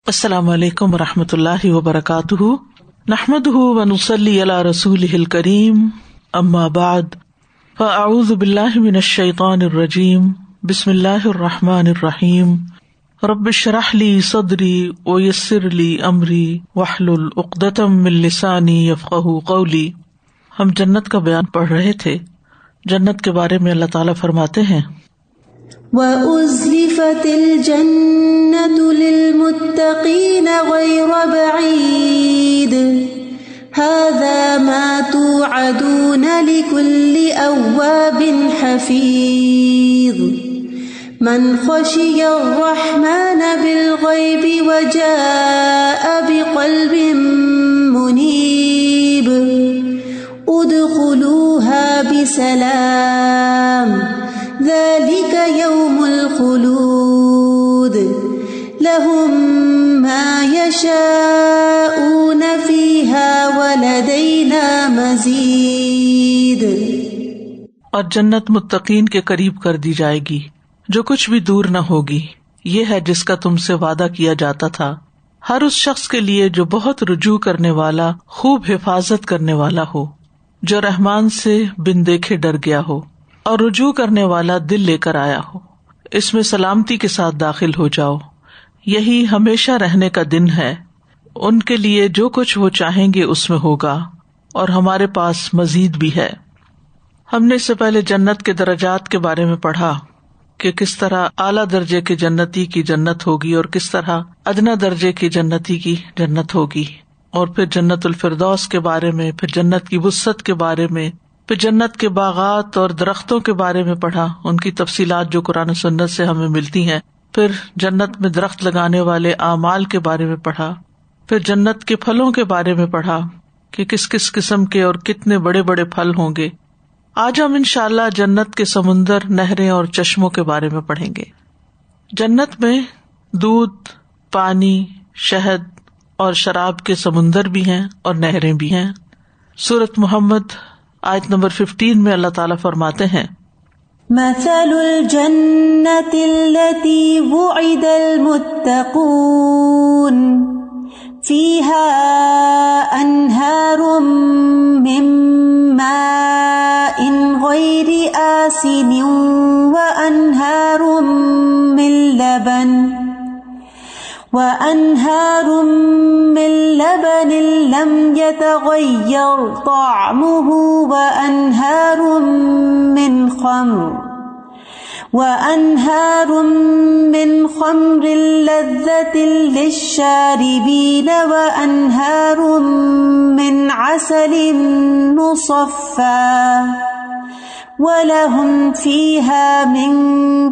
السلام علیکم ورحمۃ اللہ وبرکاتہ، نحمدہ ونصلی علی رسولہ الکریم، اما بعد، فاعوذ باللہ من الشیطان الرجیم، بسم اللہ الرحمن الرحیم، رب اشرح لی صدری ویسر لی امری واحلل عقدۃ من لسانی یفقہوا قولی۔ ہم جنت کا بیان پڑھ رہے تھے۔ جنت کے بارے میں اللہ تعالیٰ فرماتے ہیں، وَأُزْلِفَتِ الْجَنَّةُ لِلْمُتَّقِينَ غَيْرَ بَعِيدٍ هَذَا مَا تُوعَدُونَ لِكُلِّ أَوَّابٍ حَفِيظٍ مَنْ خَشِيَ الرَّحْمَنَ بِالْغَيْبِ وَجَاءَ بِقَلْبٍ مُنِيبٍ ادْخُلُوهَا بِسَلَامٍ ذَلِكَ يَوْمُ الْخُلُودِ لَهُم مَّا يَشَاءُونَ فِيهَا وَلَدَيْنَا مَزِيدٌ۔ اور جنت متقین کے قریب کر دی جائے گی، جو کچھ بھی دور نہ ہوگی۔ یہ ہے جس کا تم سے وعدہ کیا جاتا تھا، ہر اس شخص کے لیے جو بہت رجوع کرنے والا، خوب حفاظت کرنے والا ہو، جو رحمان سے بن دیکھے ڈر گیا ہو اور رجوع کرنے والا دل لے کر آیا ہو۔ اس میں سلامتی کے ساتھ داخل ہو جاؤ، یہی ہمیشہ رہنے کا دن ہے۔ ان کے لیے جو کچھ وہ چاہیں گے اس میں ہوگا، اور ہمارے پاس مزید بھی ہے۔ ہم نے اس سے پہلے جنت کے درجات کے بارے میں پڑھا کہ کس طرح اعلیٰ درجے کے جنتی کی جنت ہوگی اور کس طرح ادنا درجے کی جنتی کی جنت ہوگی، اور پھر جنت الفردوس کے بارے میں، پھر جنت کی وسعت کے بارے میں، پھر جنت کے باغات اور درختوں کے بارے میں پڑھا، ان کی تفصیلات جو قرآن و سنت سے ہمیں ملتی ہیں۔ پھر جنت میں درخت لگانے والے اعمال کے بارے میں پڑھا، پھر جنت کے پھلوں کے بارے میں پڑھا کہ کس کس قسم کے اور کتنے بڑے بڑے پھل ہوں گے۔ آج ہم انشاءاللہ جنت کے سمندر، نہریں اور چشموں کے بارے میں پڑھیں گے۔ جنت میں دودھ، پانی، شہد اور شراب کے سمندر بھی ہیں اور نہریں بھی ہیں۔ سورۃ محمد آیت نمبر 15 میں اللہ تعالیٰ فرماتے ہیں، مثل الجنة التي وعد المتقون فيها أنهار من ماء غير آسن وأنهار من لبن لم يتغير طعمه وأنهار من خمر لذة للشاربين وأنهار من عسل مصفى وَلَهُمْ فِيهَا مِن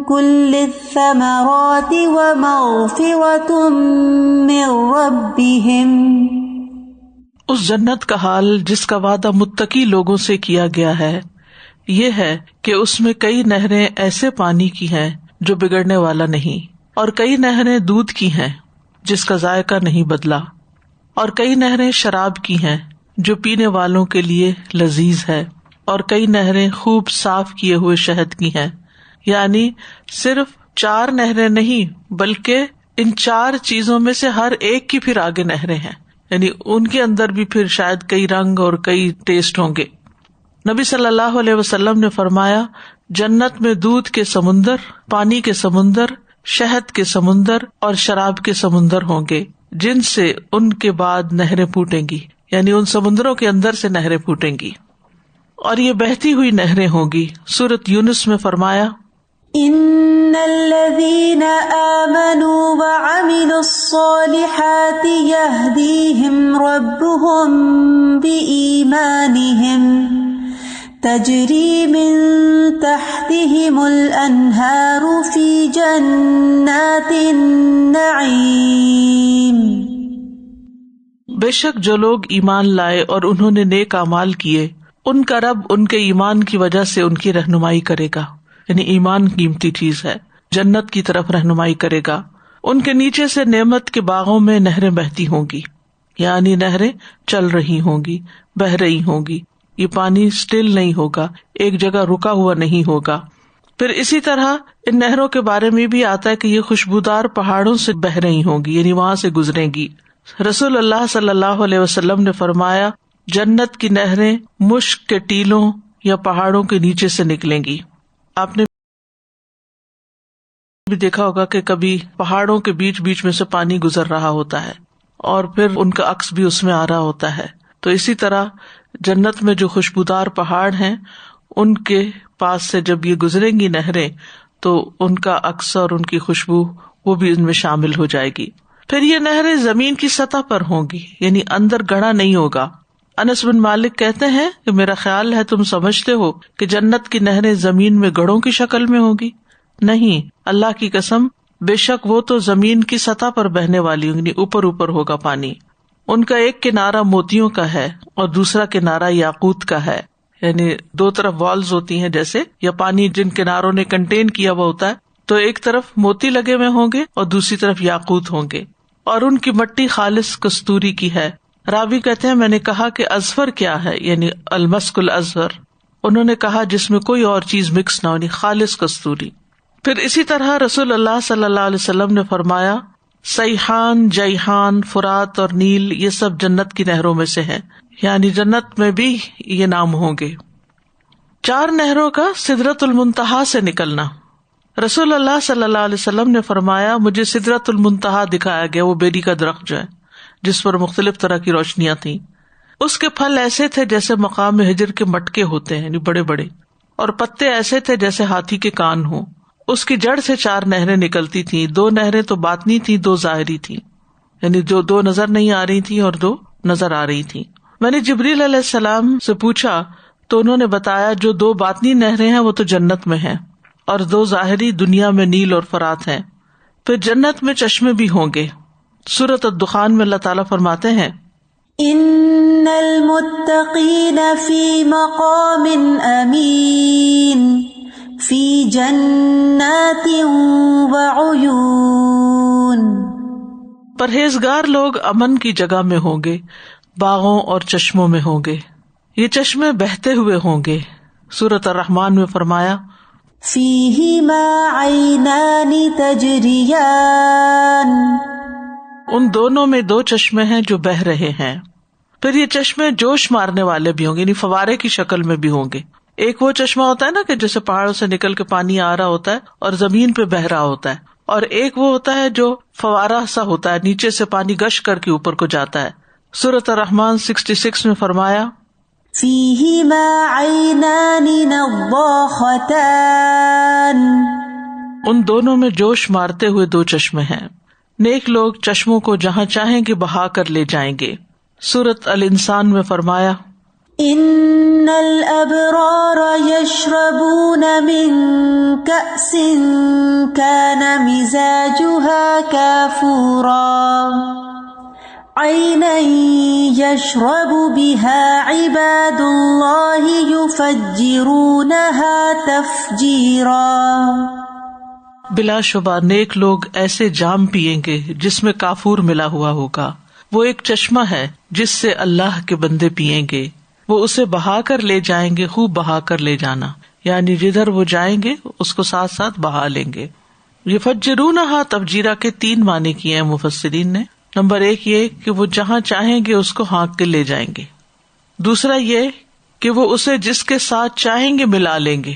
كُلِّ الثَّمَرَاتِ وَمَغْفِرَةٌ مِّن رَّبِّهِمْ۔ اس جنت کا حال جس کا وعدہ متقی لوگوں سے کیا گیا ہے یہ ہے کہ اس میں کئی نہریں ایسے پانی کی ہیں جو بگڑنے والا نہیں، اور کئی نہریں دودھ کی ہیں جس کا ذائقہ نہیں بدلا، اور کئی نہریں شراب کی ہیں جو پینے والوں کے لیے لذیذ ہے، اور کئی نہریں خوب صاف کیے ہوئے شہد کی ہیں۔ یعنی صرف 4 نہریں نہیں بلکہ ان 4 چیزوں میں سے ہر ایک کی پھر آگے نہریں ہیں، یعنی ان کے اندر بھی پھر شاید کئی رنگ اور کئی ٹیسٹ ہوں گے۔ نبی صلی اللہ علیہ وسلم نے فرمایا، جنت میں دودھ کے سمندر، پانی کے سمندر، شہد کے سمندر اور شراب کے سمندر ہوں گے، جن سے ان کے بعد نہریں پھوٹیں گی، یعنی ان سمندروں کے اندر سے نہریں پھوٹیں گی، اور یہ بہتی ہوئی نہریں ہوں گی۔ سورۃ یونس میں فرمایا، ان الذين آمنوا وعملوا الصالحات يهديهم ربهم بإيمانهم تجري من تحتهم الأنهار في جنات النعيم۔ بے شک جو لوگ ایمان لائے اور انہوں نے نیک اعمال کیے، ان کا رب ان کے ایمان کی وجہ سے ان کی رہنمائی کرے گا، یعنی ایمان قیمتی چیز ہے، جنت کی طرف رہنمائی کرے گا۔ ان کے نیچے سے نعمت کے باغوں میں نہریں بہتی ہوں گی، یعنی نہریں چل رہی ہوں گی، بہ رہی ہوں گی، یہ پانی اسٹل نہیں ہوگا، ایک جگہ رکا ہوا نہیں ہوگا، پھر اسی طرح ان نہروں کے بارے میں بھی آتا ہے کہ یہ خوشبودار پہاڑوں سے بہ رہی ہوں گی، یعنی وہاں سے گزریں گی. رسول اللہ صلی اللہ علیہ وسلم نے فرمایا جنت کی نہریں مشک کے ٹیلوں یا پہاڑوں کے نیچے سے نکلیں گی. آپ نے بھی دیکھا ہوگا کہ کبھی پہاڑوں کے بیچ بیچ میں سے پانی گزر رہا ہوتا ہے اور پھر ان کا عکس بھی اس میں آ رہا ہوتا ہے. تو اسی طرح جنت میں جو خوشبودار پہاڑ ہیں ان کے پاس سے جب یہ گزریں گی نہریں تو ان کا عکس اور ان کی خوشبو وہ بھی ان میں شامل ہو جائے گی. پھر یہ نہریں زمین کی سطح پر ہوں گی، یعنی اندر گڑھا نہیں ہوگا. انس بن مالک کہتے ہیں کہ میرا خیال ہے تم سمجھتے ہو کہ جنت کی نہریں زمین میں گڑھوں کی شکل میں ہوگی. نہیں، اللہ کی قسم، بے شک وہ تو زمین کی سطح پر بہنے والی ہوں گی، اوپر اوپر ہوگا پانی. ان کا ایک کنارہ موتیوں کا ہے اور دوسرا کنارہ یاقوت کا ہے، یعنی دو طرف والز ہوتی ہیں جیسے، یا پانی جن کناروں نے کنٹین کیا ہوا ہوتا ہے، تو ایک طرف موتی لگے ہوئے ہوں گے اور دوسری طرف یاقوت ہوں گے، اور ان کی مٹی خالص کستوری کی ہے. راوی کہتے ہیں میں نے کہا کہ ازفر کیا ہے، یعنی المسک الازفر. انہوں نے کہا جس میں کوئی اور چیز مکس نہ ہونی، خالص کستوری. پھر اسی طرح رسول اللہ صلی اللہ علیہ وسلم نے فرمایا سیحان، جیحان، فرات اور نیل یہ سب جنت کی نہروں میں سے ہیں، یعنی جنت میں بھی یہ نام ہوں گے. 4 نہروں کا سدرۃ المنتہا سے نکلنا. رسول اللہ صلی اللہ علیہ وسلم نے فرمایا مجھے سدرۃ المنتہا دکھایا گیا، وہ بیری کا درخت جو ہے جس پر مختلف طرح کی روشنیاں تھیں. اس کے پھل ایسے تھے جیسے مقام ہجر کے مٹکے ہوتے ہیں، یعنی بڑے بڑے، اور پتے ایسے تھے جیسے ہاتھی کے کان ہوں. اس کی جڑ سے 4 نہریں نکلتی تھیں، 2 نہریں تو باطنی تھیں، 2 ظاہری تھیں، یعنی جو 2 نظر نہیں آ رہی تھیں اور 2 نظر آ رہی تھیں. میں نے جبریل علیہ السلام سے پوچھا تو انہوں نے بتایا جو 2 باطنی نہریں ہیں وہ تو جنت میں ہیں اور 2 ظاہری دنیا میں نیل اور فرات ہیں. پھر جنت میں چشمے بھی ہوں گے. سورۃ الدخان میں اللہ تعالیٰ فرماتے ہیں ان المتقین فی مقام امین فی جنات وعیون. پرہیزگار لوگ امن کی جگہ میں ہوں گے، باغوں اور چشموں میں ہوں گے، یہ چشمے بہتے ہوئے ہوں گے. سورۃ الرحمن میں فرمایا فیہما عینان تجریان. ان دونوں میں 2 چشمے ہیں جو بہہ رہے ہیں. پھر یہ چشمے جوش مارنے والے بھی ہوں گے، یعنی فوارے کی شکل میں بھی ہوں گے. ایک وہ چشمہ ہوتا ہے نا کہ جیسے پہاڑوں سے نکل کے پانی آ رہا ہوتا ہے اور زمین پہ بہ رہا ہوتا ہے، اور ایک وہ ہوتا ہے جو فوارہ سا ہوتا ہے، نیچے سے پانی گش کر کے اوپر کو جاتا ہے. سورۃ الرحمن 66 میں فرمایا فیہما عینان نضاختان. ان دونوں میں جوش مارتے ہوئے 2 چشمے ہیں. نیک لوگ چشموں کو جہاں چاہیں گے بہا کر لے جائیں گے. سورۃ الانسان میں فرمایا ان الابرار یشربون من کأس کان مزاجها کافورا عینا یشرب بها عباد اللہ یفجرونها تفجیرا. بلا شبہ نیک لوگ ایسے جام پیئیں گے جس میں کافور ملا ہوا ہوگا. وہ ایک چشمہ ہے جس سے اللہ کے بندے پیئیں گے، وہ اسے بہا کر لے جائیں گے. خوب بہا کر لے جانا، یعنی جدھر وہ جائیں گے اس کو ساتھ ساتھ بہا لیں گے. یفجرونہا تفجیرا کے 3 معنی کیے ہیں مفسرین نے. نمبر 1 یہ کہ وہ جہاں چاہیں گے اس کو ہانک کے لے جائیں گے. دوسرا یہ کہ وہ اسے جس کے ساتھ چاہیں گے ملا لیں گے،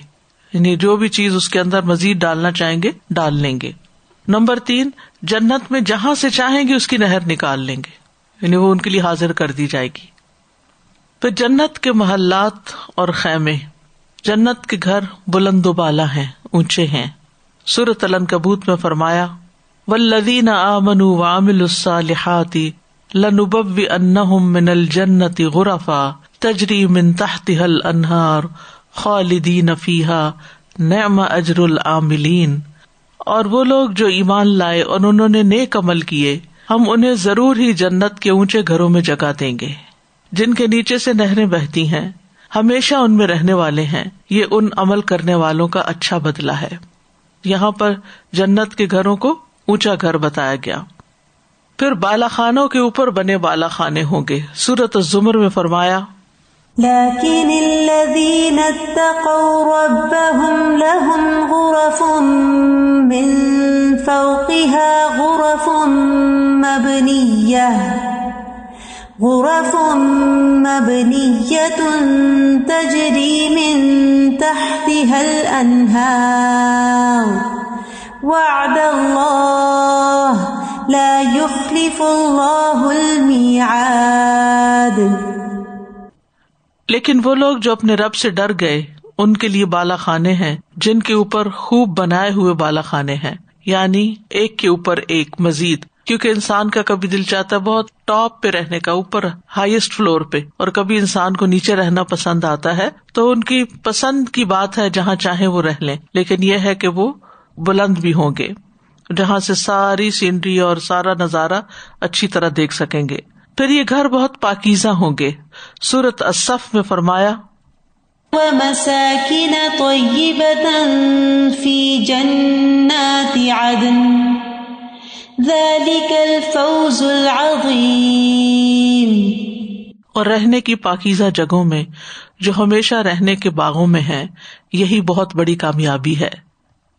یعنی جو بھی چیز اس کے اندر مزید ڈالنا چاہیں گے ڈال لیں گے. نمبر 3 جنت میں جہاں سے چاہیں گے اس کی نہر نکال لیں گے، یعنی وہ ان کے لیے حاضر کر دی جائے گی. پھر جنت کے محلات اور خیمے. جنت کے گھر بلند و بالا ہیں، اونچے ہیں. سورۃ العنکبوت میں فرمایا والذین آمنوا وعملوا الصالحات لنبوئنہم من الجنۃ غرفا تجری من تحتها الانہار خالدین فیہا نعم اجر العاملین. اور وہ لوگ جو ایمان لائے اور انہوں نے نیک عمل کیے، ہم انہیں ضرور ہی جنت کے اونچے گھروں میں جگہ دیں گے جن کے نیچے سے نہریں بہتی ہیں، ہمیشہ ان میں رہنے والے ہیں. یہ ان عمل کرنے والوں کا اچھا بدلہ ہے. یہاں پر جنت کے گھروں کو اونچا گھر بتایا گیا. پھر بالا خانوں کے اوپر بنے بالا خانے ہوں گے. سورۃ الزمر میں فرمایا لكن الذين اتقوا ربهم لهم غرف من فوقها غرف مبنية تجري من تحتها الأنهار وعد الله لا يخلف الله الميعاد. لیکن وہ لوگ جو اپنے رب سے ڈر گئے ان کے لیے بالا خانے ہیں جن کے اوپر خوب بنائے ہوئے بالا خانے ہیں، یعنی ایک کے اوپر ایک مزید، کیونکہ انسان کا کبھی دل چاہتا ہے بہت ٹاپ پہ رہنے کا، اوپر ہائیسٹ فلور پہ، اور کبھی انسان کو نیچے رہنا پسند آتا ہے. تو ان کی پسند کی بات ہے جہاں چاہیں وہ رہ لیں، لیکن یہ ہے کہ وہ بلند بھی ہوں گے جہاں سے ساری سینری اور سارا نظارہ اچھی طرح دیکھ سکیں گے. پھر یہ گھر بہت پاکیزہ ہوں گے. سورۃ الصف میں فرمایا وَمَسَاكِنَ طَيِّبَةً فِي جَنَّاتِ عَدْنٍ ذَلِكَ الْفَوْزُ الْعَظِيمُ. اور رہنے کی پاکیزہ جگہوں میں جو ہمیشہ رہنے کے باغوں میں ہیں، یہی بہت بڑی کامیابی ہے.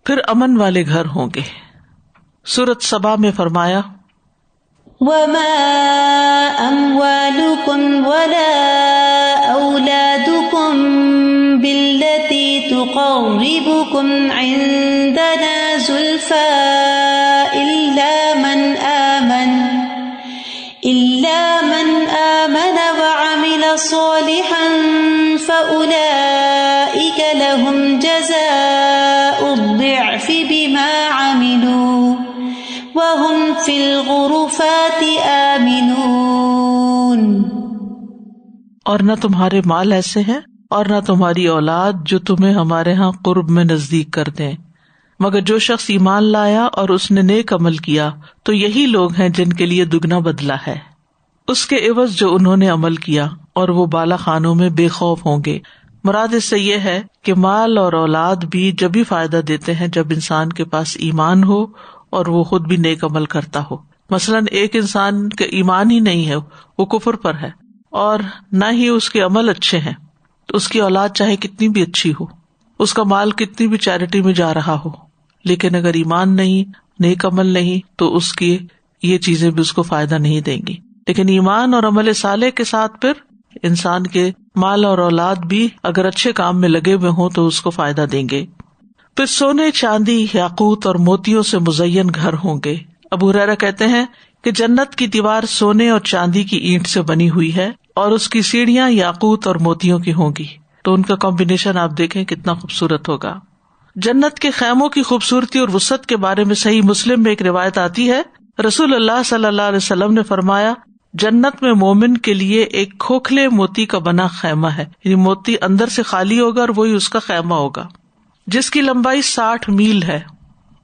پھر امن والے گھر ہوں گے. سورۃ سبا میں فرمایا وَمَا أَمْوَالُكُمْ وَلَا أَوْلَادُكُمْ بِالَّتِي تُقَرِّبُكُمْ عِندَنَا زُلْفَىٰ إِلَّا مَنْ آمَنَ وَعَمِلَ صَالِحًا فَأُولَئِكَ لَهُمْ جَزَاءُ الضِّعْفِ بِمَا عَمِلُوا وَهُمْ فِي الْغُرُفَاتِ آمِنُونَ. اور نہ تمہارے مال ایسے ہیں اور نہ تمہاری اولاد جو تمہیں ہمارے ہاں قرب میں نزدیک کر دیں، مگر جو شخص ایمان لایا اور اس نے نیک عمل کیا تو یہی لوگ ہیں جن کے لیے دگنا بدلہ ہے اس کے عوض جو انہوں نے عمل کیا، اور وہ بالا خانوں میں بے خوف ہوں گے. مراد اس سے یہ ہے کہ مال اور اولاد بھی جبھی فائدہ دیتے ہیں جب انسان کے پاس ایمان ہو اور وہ خود بھی نیک عمل کرتا ہو. مثلاً ایک انسان کا ایمان ہی نہیں ہے، وہ کفر پر ہے اور نہ ہی اس کے عمل اچھے ہیں، تو اس کی اولاد چاہے کتنی بھی اچھی ہو، اس کا مال کتنی بھی چیریٹی میں جا رہا ہو، لیکن اگر ایمان نہیں، نیک عمل نہیں، تو اس کی یہ چیزیں بھی اس کو فائدہ نہیں دیں گی. لیکن ایمان اور عمل صالح کے ساتھ پھر انسان کے مال اور اولاد بھی اگر اچھے کام میں لگے ہوئے ہوں تو اس کو فائدہ دیں گے. پھر سونے، چاندی، یاقوت اور موتیوں سے مزین گھر ہوں گے. ابو ہریرہ کہتے ہیں کہ جنت کی دیوار سونے اور چاندی کی اینٹ سے بنی ہوئی ہے اور اس کی سیڑھیاں یاقوت اور موتیوں کی ہوں گی. تو ان کا کمبینیشن آپ دیکھیں کتنا خوبصورت ہوگا. جنت کے خیموں کی خوبصورتی اور وسعت کے بارے میں صحیح مسلم میں ایک روایت آتی ہے، رسول اللہ صلی اللہ علیہ وسلم نے فرمایا، جنت میں مومن کے لیے ایک کھوکھلے موتی کا بنا خیمہ ہے، یعنی موتی اندر سے خالی ہوگا اور وہی اس کا خیمہ ہوگا، جس کی لمبائی 60 میل ہے.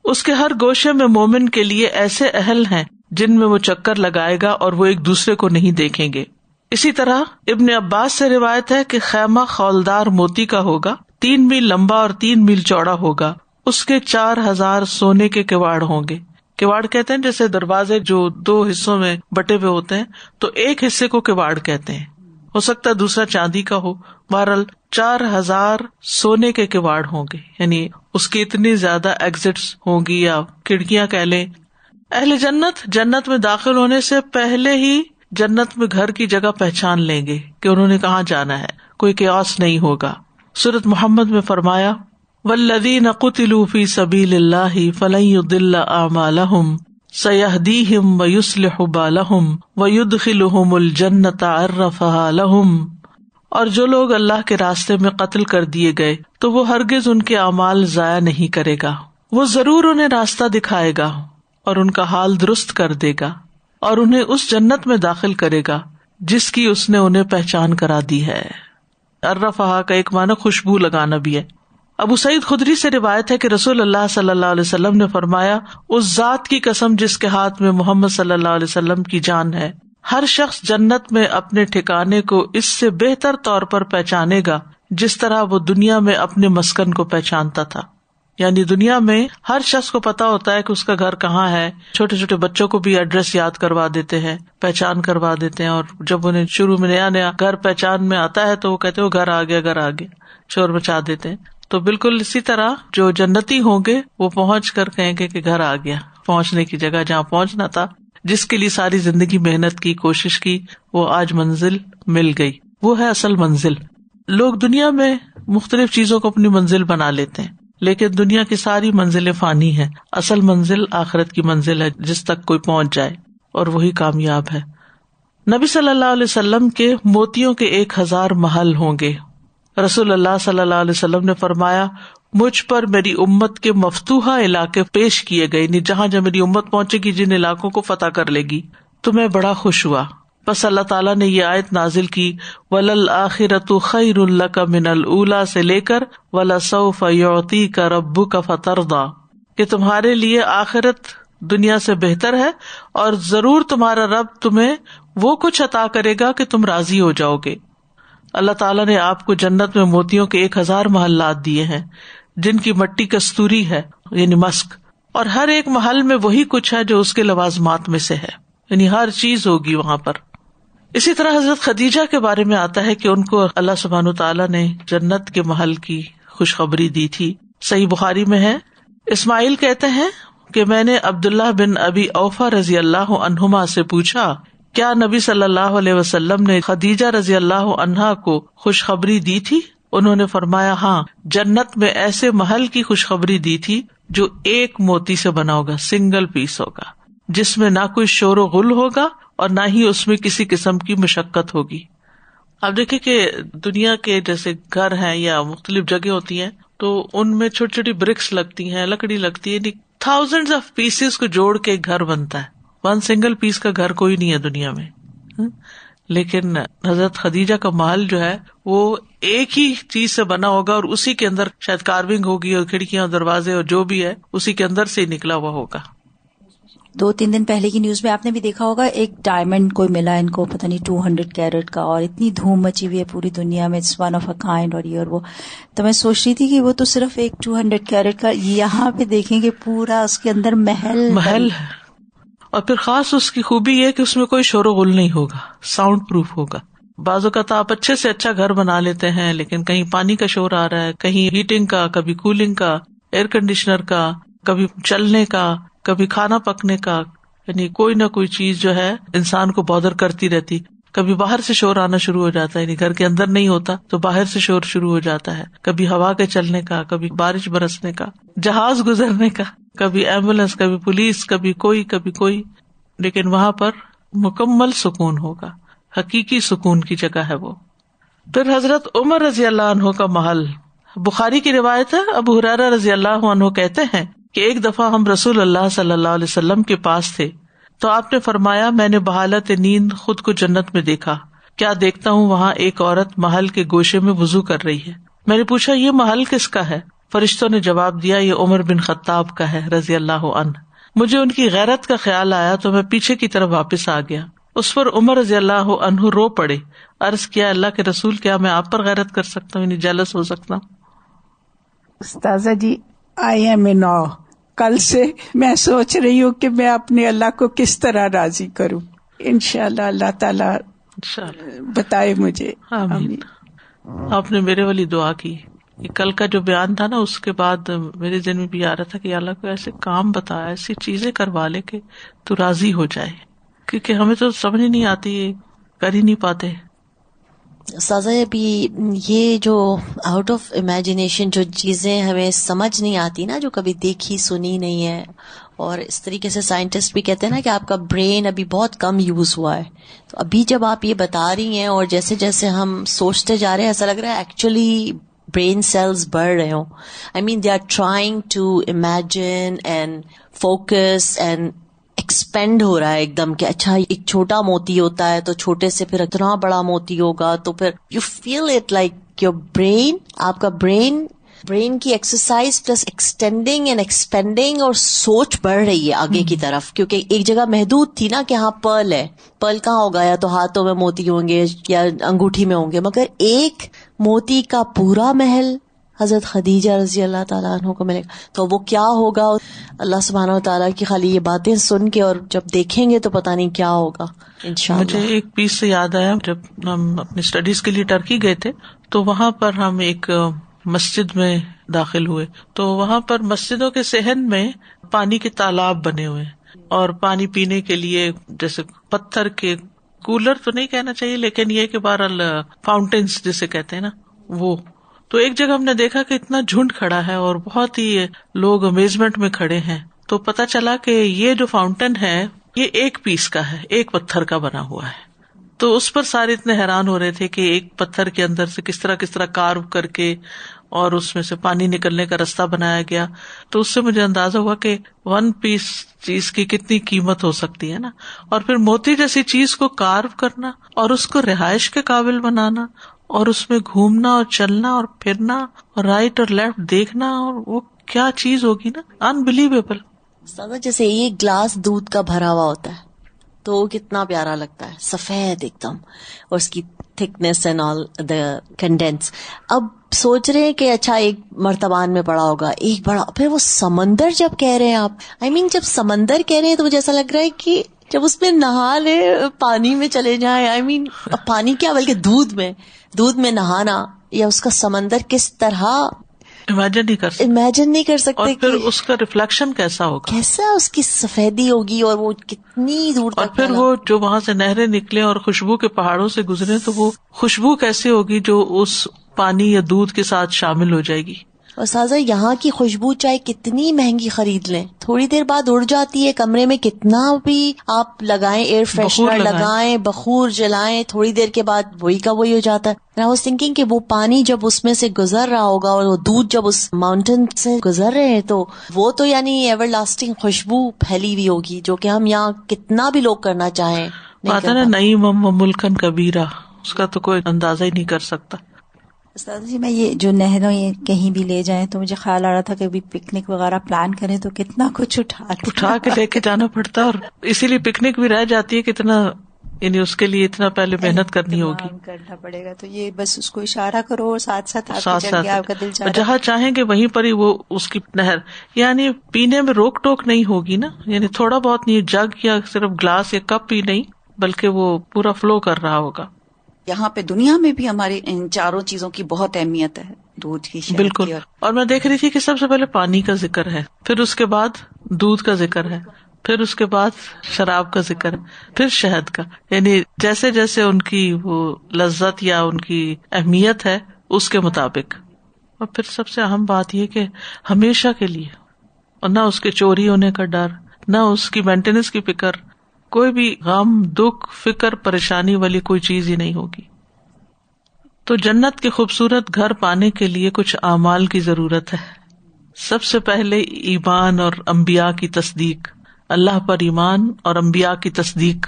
اس کے ہر گوشے میں مومن کے لیے ایسے اہل ہیں جن میں وہ چکر لگائے گا اور وہ ایک دوسرے کو نہیں دیکھیں گے. اسی طرح ابن عباس سے روایت ہے کہ خیمہ خولدار موتی کا ہوگا، 3 میل لمبا اور 3 میل چوڑا ہوگا. اس کے 4000 سونے کے کواڑ ہوں گے. کواڑ کہتے ہیں جیسے دروازے جو 2 حصوں میں بٹے ہوئے ہوتے ہیں، تو ایک حصے کو کواڑ کہتے ہیں، ہو سکتا ہے دوسرا چاندی کا ہو. بہرحال 4000 سونے کے کواڑ ہوں گے، یعنی اس کی اتنی زیادہ ایگزٹس ہوں گی یا کھڑکیاں کہہ لیں. اہل جنت میں داخل ہونے سے پہلے ہی جنت میں گھر کی جگہ پہچان لیں گے کہ انہوں نے کہاں جانا ہے، کوئی قیاس نہیں ہوگا. سورۃ محمد میں فرمایا، والذین قتلوا فی سبیل اللہ فلن یضل اعمالہم سیہدیہم ویصلح بالہم ویدخلہم الجنۃ عرفہا لہم. اور جو لوگ اللہ کے راستے میں قتل کر دیے گئے تو وہ ہرگز ان کے اعمال ضائع نہیں کرے گا، وہ ضرور انہیں راستہ دکھائے گا اور ان کا حال درست کر دے گا اور انہیں اس جنت میں داخل کرے گا جس کی اس نے انہیں پہچان کرا دی ہے. عرفہا کا ایک معنی خوشبو لگانا بھی ہے. ابو سعید خدری سے روایت ہے کہ رسول اللہ صلی اللہ علیہ وسلم نے فرمایا، اس ذات کی قسم جس کے ہاتھ میں محمد صلی اللہ علیہ وسلم کی جان ہے، ہر شخص جنت میں اپنے ٹھکانے کو اس سے بہتر طور پر پہچانے گا جس طرح وہ دنیا میں اپنے مسکن کو پہچانتا تھا. یعنی دنیا میں ہر شخص کو پتا ہوتا ہے کہ اس کا گھر کہاں ہے. چھوٹے چھوٹے بچوں کو بھی ایڈریس یاد کروا دیتے ہیں, پہچان کروا دیتے ہیں, اور جب انہیں شروع میں نیا نیا گھر پہچان میں آتا ہے تو وہ کہتے ہیں گھر آ گیا, گھر آ گیا, شور مچا دیتے ہیں. تو بالکل اسی طرح جو جنتی ہوں گے وہ پہنچ کر کہیں گے کہ گھر آ گیا, پہنچنے کی جگہ جہاں پہنچنا تھا, جس کے لیے ساری زندگی محنت کی, کوشش کی, وہ آج منزل مل گئی. وہ ہے اصل منزل. لوگ دنیا میں مختلف چیزوں کو اپنی منزل بنا لیتے ہیں, لیکن دنیا کی ساری منزلیں فانی ہیں. اصل منزل آخرت کی منزل ہے جس تک کوئی پہنچ جائے, اور وہی کامیاب ہے. نبی صلی اللہ علیہ وسلم کے موتیوں کے 1000 محل ہوں گے. رسول اللہ صلی اللہ علیہ وسلم نے فرمایا, مجھ پر میری امت کے مفتوحہ علاقے پیش کیے گئے, یعنی جہاں جب میری امت پہنچے گی, جن علاقوں کو فتح کر لے گی, تو میں بڑا خوش ہوا. بس اللہ تعالیٰ نے یہ آیت نازل کی, وَلَلْآخِرَةُ خَيْرٌ لَكَ مِنَ الْأُولَىٰ سے لے کر وَلَسَوْفَ يُعْطِيكَ رَبُّكَ فَتَرْضَىٰ, کہ تمہارے لیے آخرت دنیا سے بہتر ہے, اور ضرور تمہارا رب تمہیں وہ کچھ عطا کرے گا کہ تم راضی ہو جاؤ گے. اللہ تعالیٰ نے آپ کو جنت میں موتیوں کے 1000 محلات دیے ہیں, جن کی مٹی کستوری ہے یعنی مسک, اور ہر ایک محل میں وہی کچھ ہے جو اس کے لوازمات میں سے ہے, یعنی ہر چیز ہوگی وہاں پر. اسی طرح حضرت خدیجہ کے بارے میں آتا ہے کہ ان کو اللہ سبحانہ تعالیٰ نے جنت کے محل کی خوشخبری دی تھی. صحیح بخاری میں ہے, اسماعیل کہتے ہیں کہ میں نے عبداللہ بن ابی اوفا رضی اللہ عنہما سے پوچھا, کیا نبی صلی اللہ علیہ وسلم نے خدیجہ رضی اللہ عنہا کو خوشخبری دی تھی؟ انہوں نے فرمایا, ہاں, جنت میں ایسے محل کی خوشخبری دی تھی جو ایک موتی سے بنا ہوگا, سنگل پیس ہوگا, جس میں نہ کوئی شور و غل ہوگا اور نہ ہی اس میں کسی قسم کی مشقت ہوگی. اب دیکھیں کہ دنیا کے جیسے گھر ہیں یا مختلف جگہ ہوتی ہیں, تو ان میں چھوٹی چھوٹی برکس لگتی ہیں, لکڑی لگتی ہے, تھاؤزینڈز آف پیسز کو جوڑ کے ایک گھر بنتا ہے. 1 سنگل پیس کا گھر کوئی نہیں ہے دنیا میں. لیکن حضرت خدیجہ کا محل جو ہے وہ ایک ہی چیز سے بنا ہوگا, اور اسی کے اندر شاید کارونگ ہوگی, اور کھڑکیاں اور دروازے اور جو بھی ہے اسی کے اندر سے نکلا ہوا ہوگا. 2-3 دن پہلے کی نیوز میں آپ نے بھی دیکھا ہوگا, ایک ڈائمنڈ کوئی ملا ان کو, پتہ نہیں 200 کیرٹ کا, اور اتنی دھوم مچی ہوئی ہے پوری دنیا میں, it's one of a kind, اور یہ اور وہ. تو میں سوچ رہی تھی کہ وہ تو صرف ایک 200 کیرٹ کا, یہاں پہ دیکھیں گے پورا اس کے اندر محل ہے. اور پھر خاص اس کی خوبی یہ کہ اس میں کوئی شور و غل نہیں ہوگا, ساؤنڈ پروف ہوگا. بعض اوقات آپ اچھے سے اچھا گھر بنا لیتے ہیں, لیکن کہیں پانی کا شور آ رہا ہے, کہیں ہیٹنگ کا, کبھی کولنگ کا, ایئر کنڈیشنر کا, کبھی چلنے کا, کبھی کھانا پکنے کا, یعنی کوئی نہ کوئی چیز جو ہے انسان کو بادر کرتی رہتی. کبھی باہر سے شور آنا شروع ہو جاتا ہے, یعنی گھر کے اندر نہیں ہوتا تو باہر سے شور شروع ہو جاتا ہے, کبھی ہوا کے چلنے کا, کبھی بارش برسنے کا, جہاز گزرنے کا, کبھی ایمبولینس, کبھی پولیس, کبھی کوئی. لیکن وہاں پر مکمل سکون ہوگا, حقیقی سکون کی جگہ ہے وہ. پھر حضرت عمر رضی اللہ عنہ کا محل, بخاری کی روایت ہے, ابو ہریرہ رضی اللہ عنہ کہتے ہیں کہ ایک دفعہ ہم رسول اللہ صلی اللہ علیہ وسلم کے پاس تھے, تو آپ نے فرمایا, میں نے بحالت نیند خود کو جنت میں دیکھا, کیا دیکھتا ہوں وہاں ایک عورت محل کے گوشے میں وضو کر رہی ہے. میں نے پوچھا, یہ محل کس کا ہے؟ فرشتوں نے جواب دیا, یہ عمر بن خطاب کا ہے رضی اللہ عنہ. مجھے ان کی غیرت کا خیال آیا تو میں پیچھے کی طرف واپس آ گیا. اس پر عمر رضی اللہ عنہ رو پڑے. عرض کیا, اللہ کے رسول, کیا میں آپ پر غیرت کر سکتا ہوں, یعنی جیلس ہو سکتا ہوں؟ استاذہ جی, آئی ایم ان آ. کل سے میں سوچ رہی ہوں کہ میں اپنے اللہ کو کس طرح راضی کروں. انشاءاللہ اللہ تعالیٰ بتائے مجھے. آمین. آپ نے میرے والی دعا کی. کل کا جو بیان تھا نا, اس کے بعد میرے ذہن میں بھی آ رہا تھا کہ اللہ کو ایسے کام بتا, ایسی چیزیں کروا لے کہ تو راضی ہو جائے, کیونکہ ہمیں تو سمجھ نہیں آتی, کر ہی نہیں پاتے. سازا ابھی یہ جو آؤٹ آف امیجنیشن جو چیزیں ہمیں سمجھ نہیں آتی نا, جو کبھی دیکھی سنی نہیں ہے, اور اس طریقے سے سائنٹسٹ بھی کہتے ہیں نا کہ آپ کا برین ابھی بہت کم یوز ہوا ہے. تو ابھی جب آپ یہ بتا رہی ہیں اور جیسے جیسے ہم سوچتے جا رہے ہیں, ایسا لگ رہا ہے ایکچولی برین سیلز بڑھ رہے ہوں. I mean they are trying to imagine and focus and expand ہو رہا ہے ایک دم, کہ اچھا ایک چھوٹا موتی ہوتا ہے تو چھوٹے سے پھر اتنا بڑا موتی ہوگا, تو پھر you feel it like your brain, آپ کا برین کی exercise plus extending and expanding, اور سوچ بڑھ رہی ہے آگے کی طرف, کیونکہ ایک جگہ محدود تھی نا کہ ہاں پرل ہے, پرل کہاں ہوگا, یا تو ہاتھوں میں موتی ہوں گے یا انگوٹھی میں ہوں گے, مگر ایک موتی کا پورا محل حضرت خدیجہ رضی اللہ تعالیٰ عنہ کو ملے گا. تو وہ کیا ہوگا اللہ سبحانہ و تعالیٰ کی خالی یہ باتیں سن کے اور جب دیکھیں گے تو پتہ نہیں کیا ہوگا انشاءاللہ. مجھے ایک پیس سے یاد آیا، جب ہم اپنی اسٹڈیز کے لیے ٹرکی گئے تھے تو وہاں پر ہم ایک مسجد میں داخل ہوئے، تو وہاں پر مسجدوں کے صحن میں پانی کے تالاب بنے ہوئے ہیں اور پانی پینے کے لیے جیسے پتھر کے کولر تو نہیں کہنا چاہیے لیکن یہ کہ بہرحال فاؤنٹینس جسے کہتے ہیں نا وہ. تو ایک جگہ ہم نے دیکھا کہ اتنا جھنڈ کھڑا ہے اور بہت ہی لوگ امیزمنٹ میں کھڑے ہیں. تو پتا چلا کہ یہ جو فاؤنٹین ہے یہ ایک پیس کا ہے، ایک پتھر کا بنا ہوا ہے. تو اس پر سارے اتنے حیران ہو رہے تھے کہ ایک پتھر کے اندر سے کس طرح کارو کر کے اور اس میں سے پانی نکلنے کا راستہ بنایا گیا. تو اس سے مجھے اندازہ ہوا کہ 1 پیس چیز کی کتنی قیمت ہو سکتی ہے نا. اور پھر موتی جیسی چیز کو کارو کرنا اور اس کو رہائش کے قابل بنانا اور اس میں گھومنا اور چلنا اور پھرنا اور رائٹ اور لیفٹ دیکھنا، اور وہ کیا چیز ہوگی نا، انبلیویبل. جیسے ایک گلاس دودھ کا بھرا ہوا ہوتا ہے تو وہ کتنا پیارا لگتا ہے، سفید ایک دم، اور اس کی thickness and all the condense. اب سوچ رہے ہیں کہ اچھا ایک مرتبان میں پڑا ہوگا ایک بڑا، پھر وہ سمندر جب کہہ رہے ہیں آپ، جب سمندر کہہ رہے ہیں تو مجھے ایسا لگ رہا ہے کہ جب اس میں نہا لے، پانی میں چلے جائیں، پانی کیا بلکہ دودھ میں نہانا، یا اس کا سمندر کس طرح امیجن نہیں کر سکتے. اور پھر اس کا ریفلیکشن کیسا ہوگا، کیسا اس کی سفیدی ہوگی، اور وہ کتنی دور تک. اور پھر وہ جو وہاں سے نہریں نکلے اور خوشبو کے پہاڑوں سے گزرے تو وہ خوشبو کیسی ہوگی جو اس پانی یا دودھ کے ساتھ شامل ہو جائے گی. اور سازا یہاں کی خوشبو چاہے کتنی مہنگی خرید لیں، تھوڑی دیر بعد اڑ جاتی ہے. کمرے میں کتنا بھی آپ لگائیں، ایئر فریشنر لگائیں، بخور جلائیں، تھوڑی دیر کے بعد وہی کا وہی ہو جاتا ہے. I was thinking کہ وہ پانی جب اس میں سے گزر رہا ہوگا اور وہ دودھ جب اس ماؤنٹین سے گزر رہے ہیں تو وہ تو یعنی ایور لاسٹنگ خوشبو پھیلی ہوئی ہوگی، جو کہ ہم یہاں کتنا بھی لوگ کرنا چاہیں پتا نا نعیم و ملکن کبیرہ، اس کا تو کوئی اندازہ ہی نہیں کر سکتا. استاد جی میں یہ جو نہروں یہ کہیں بھی لے جائیں تو مجھے خیال آ رہا تھا کہ ابھی پکنک وغیرہ پلان کریں تو کتنا کچھ اٹھا کے لے کے جانا پڑتا ہے، اور اسی لیے پکنک بھی رہ جاتی ہے. کتنا یعنی اس کے لیے اتنا پہلے محنت کرنی ہوگی، کرنا پڑے گا. تو یہ بس اس کو اشارہ کرو اور ساتھ آپ کا دل چاہے جہاں چاہیں گے وہیں پر ہی وہ اس کی نہر، یعنی پینے میں روک ٹوک نہیں ہوگی نا. یعنی تھوڑا بہت نہیں، جگ یا صرف گلاس یا کپ ہی نہیں بلکہ وہ پورا فلو کر رہا ہوگا. یہاں پہ دنیا میں بھی ہماری ان چاروں چیزوں کی بہت اہمیت ہے، دودھ کی، شہد بالکل. کی. اور میں دیکھ رہی تھی کہ سب سے پہلے پانی کا ذکر ہے، پھر اس کے بعد دودھ کا ذکر ہے، پھر اس کے بعد شراب کا ذکر ہے، پھر شہد کا. یعنی جیسے جیسے ان کی وہ لذت یا ان کی اہمیت ہے اس کے مطابق. اور پھر سب سے اہم بات یہ کہ ہمیشہ کے لیے، اور نہ اس کے چوری ہونے کا ڈر، نہ اس کی مینٹیننس کی فکر، کوئی بھی غم، دکھ، فکر، پریشانی والی کوئی چیز ہی نہیں ہوگی. تو جنت کے خوبصورت گھر پانے کے لیے کچھ اعمال کی ضرورت ہے. سب سے پہلے ایمان اور انبیاء کی تصدیق، اللہ پر ایمان اور انبیاء کی تصدیق.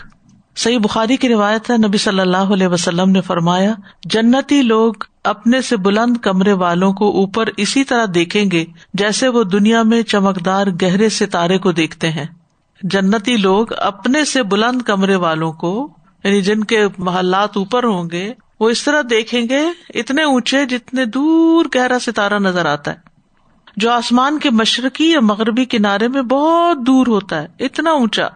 صحیح بخاری کی روایت ہے، نبی صلی اللہ علیہ وسلم نے فرمایا، جنتی لوگ اپنے سے بلند کمرے والوں کو اوپر اسی طرح دیکھیں گے جیسے وہ دنیا میں چمکدار گہرے ستارے کو دیکھتے ہیں. جنتی لوگ اپنے سے بلند کمرے والوں کو، یعنی جن کے محلات اوپر ہوں گے، وہ اس طرح دیکھیں گے اتنے اونچے جتنے دور گہرا ستارہ نظر آتا ہے، جو آسمان کے مشرقی یا مغربی کنارے میں بہت دور ہوتا ہے، اتنا اونچا.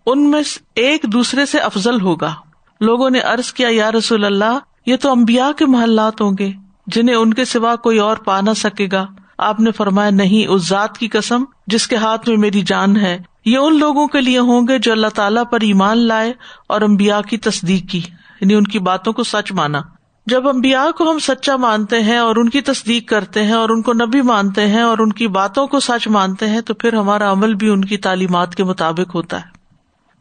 ان میں ایک دوسرے سے افضل ہوگا. لوگوں نے عرض کیا، یا رسول اللہ، یہ تو انبیاء کے محلات ہوں گے جنہیں ان کے سوا کوئی اور پا نہ سکے گا. آپ نے فرمایا، نہیں، اس ذات کی قسم جس کے ہاتھ میں میری جان ہے، یہ ان لوگوں کے لیے ہوں گے جو اللہ تعالیٰ پر ایمان لائے اور انبیاء کی تصدیق کی، یعنی ان کی باتوں کو سچ مانا. جب انبیاء کو ہم سچا مانتے ہیں اور ان کی تصدیق کرتے ہیں اور ان کو نبی مانتے ہیں اور ان کی باتوں کو سچ مانتے ہیں تو پھر ہمارا عمل بھی ان کی تعلیمات کے مطابق ہوتا ہے.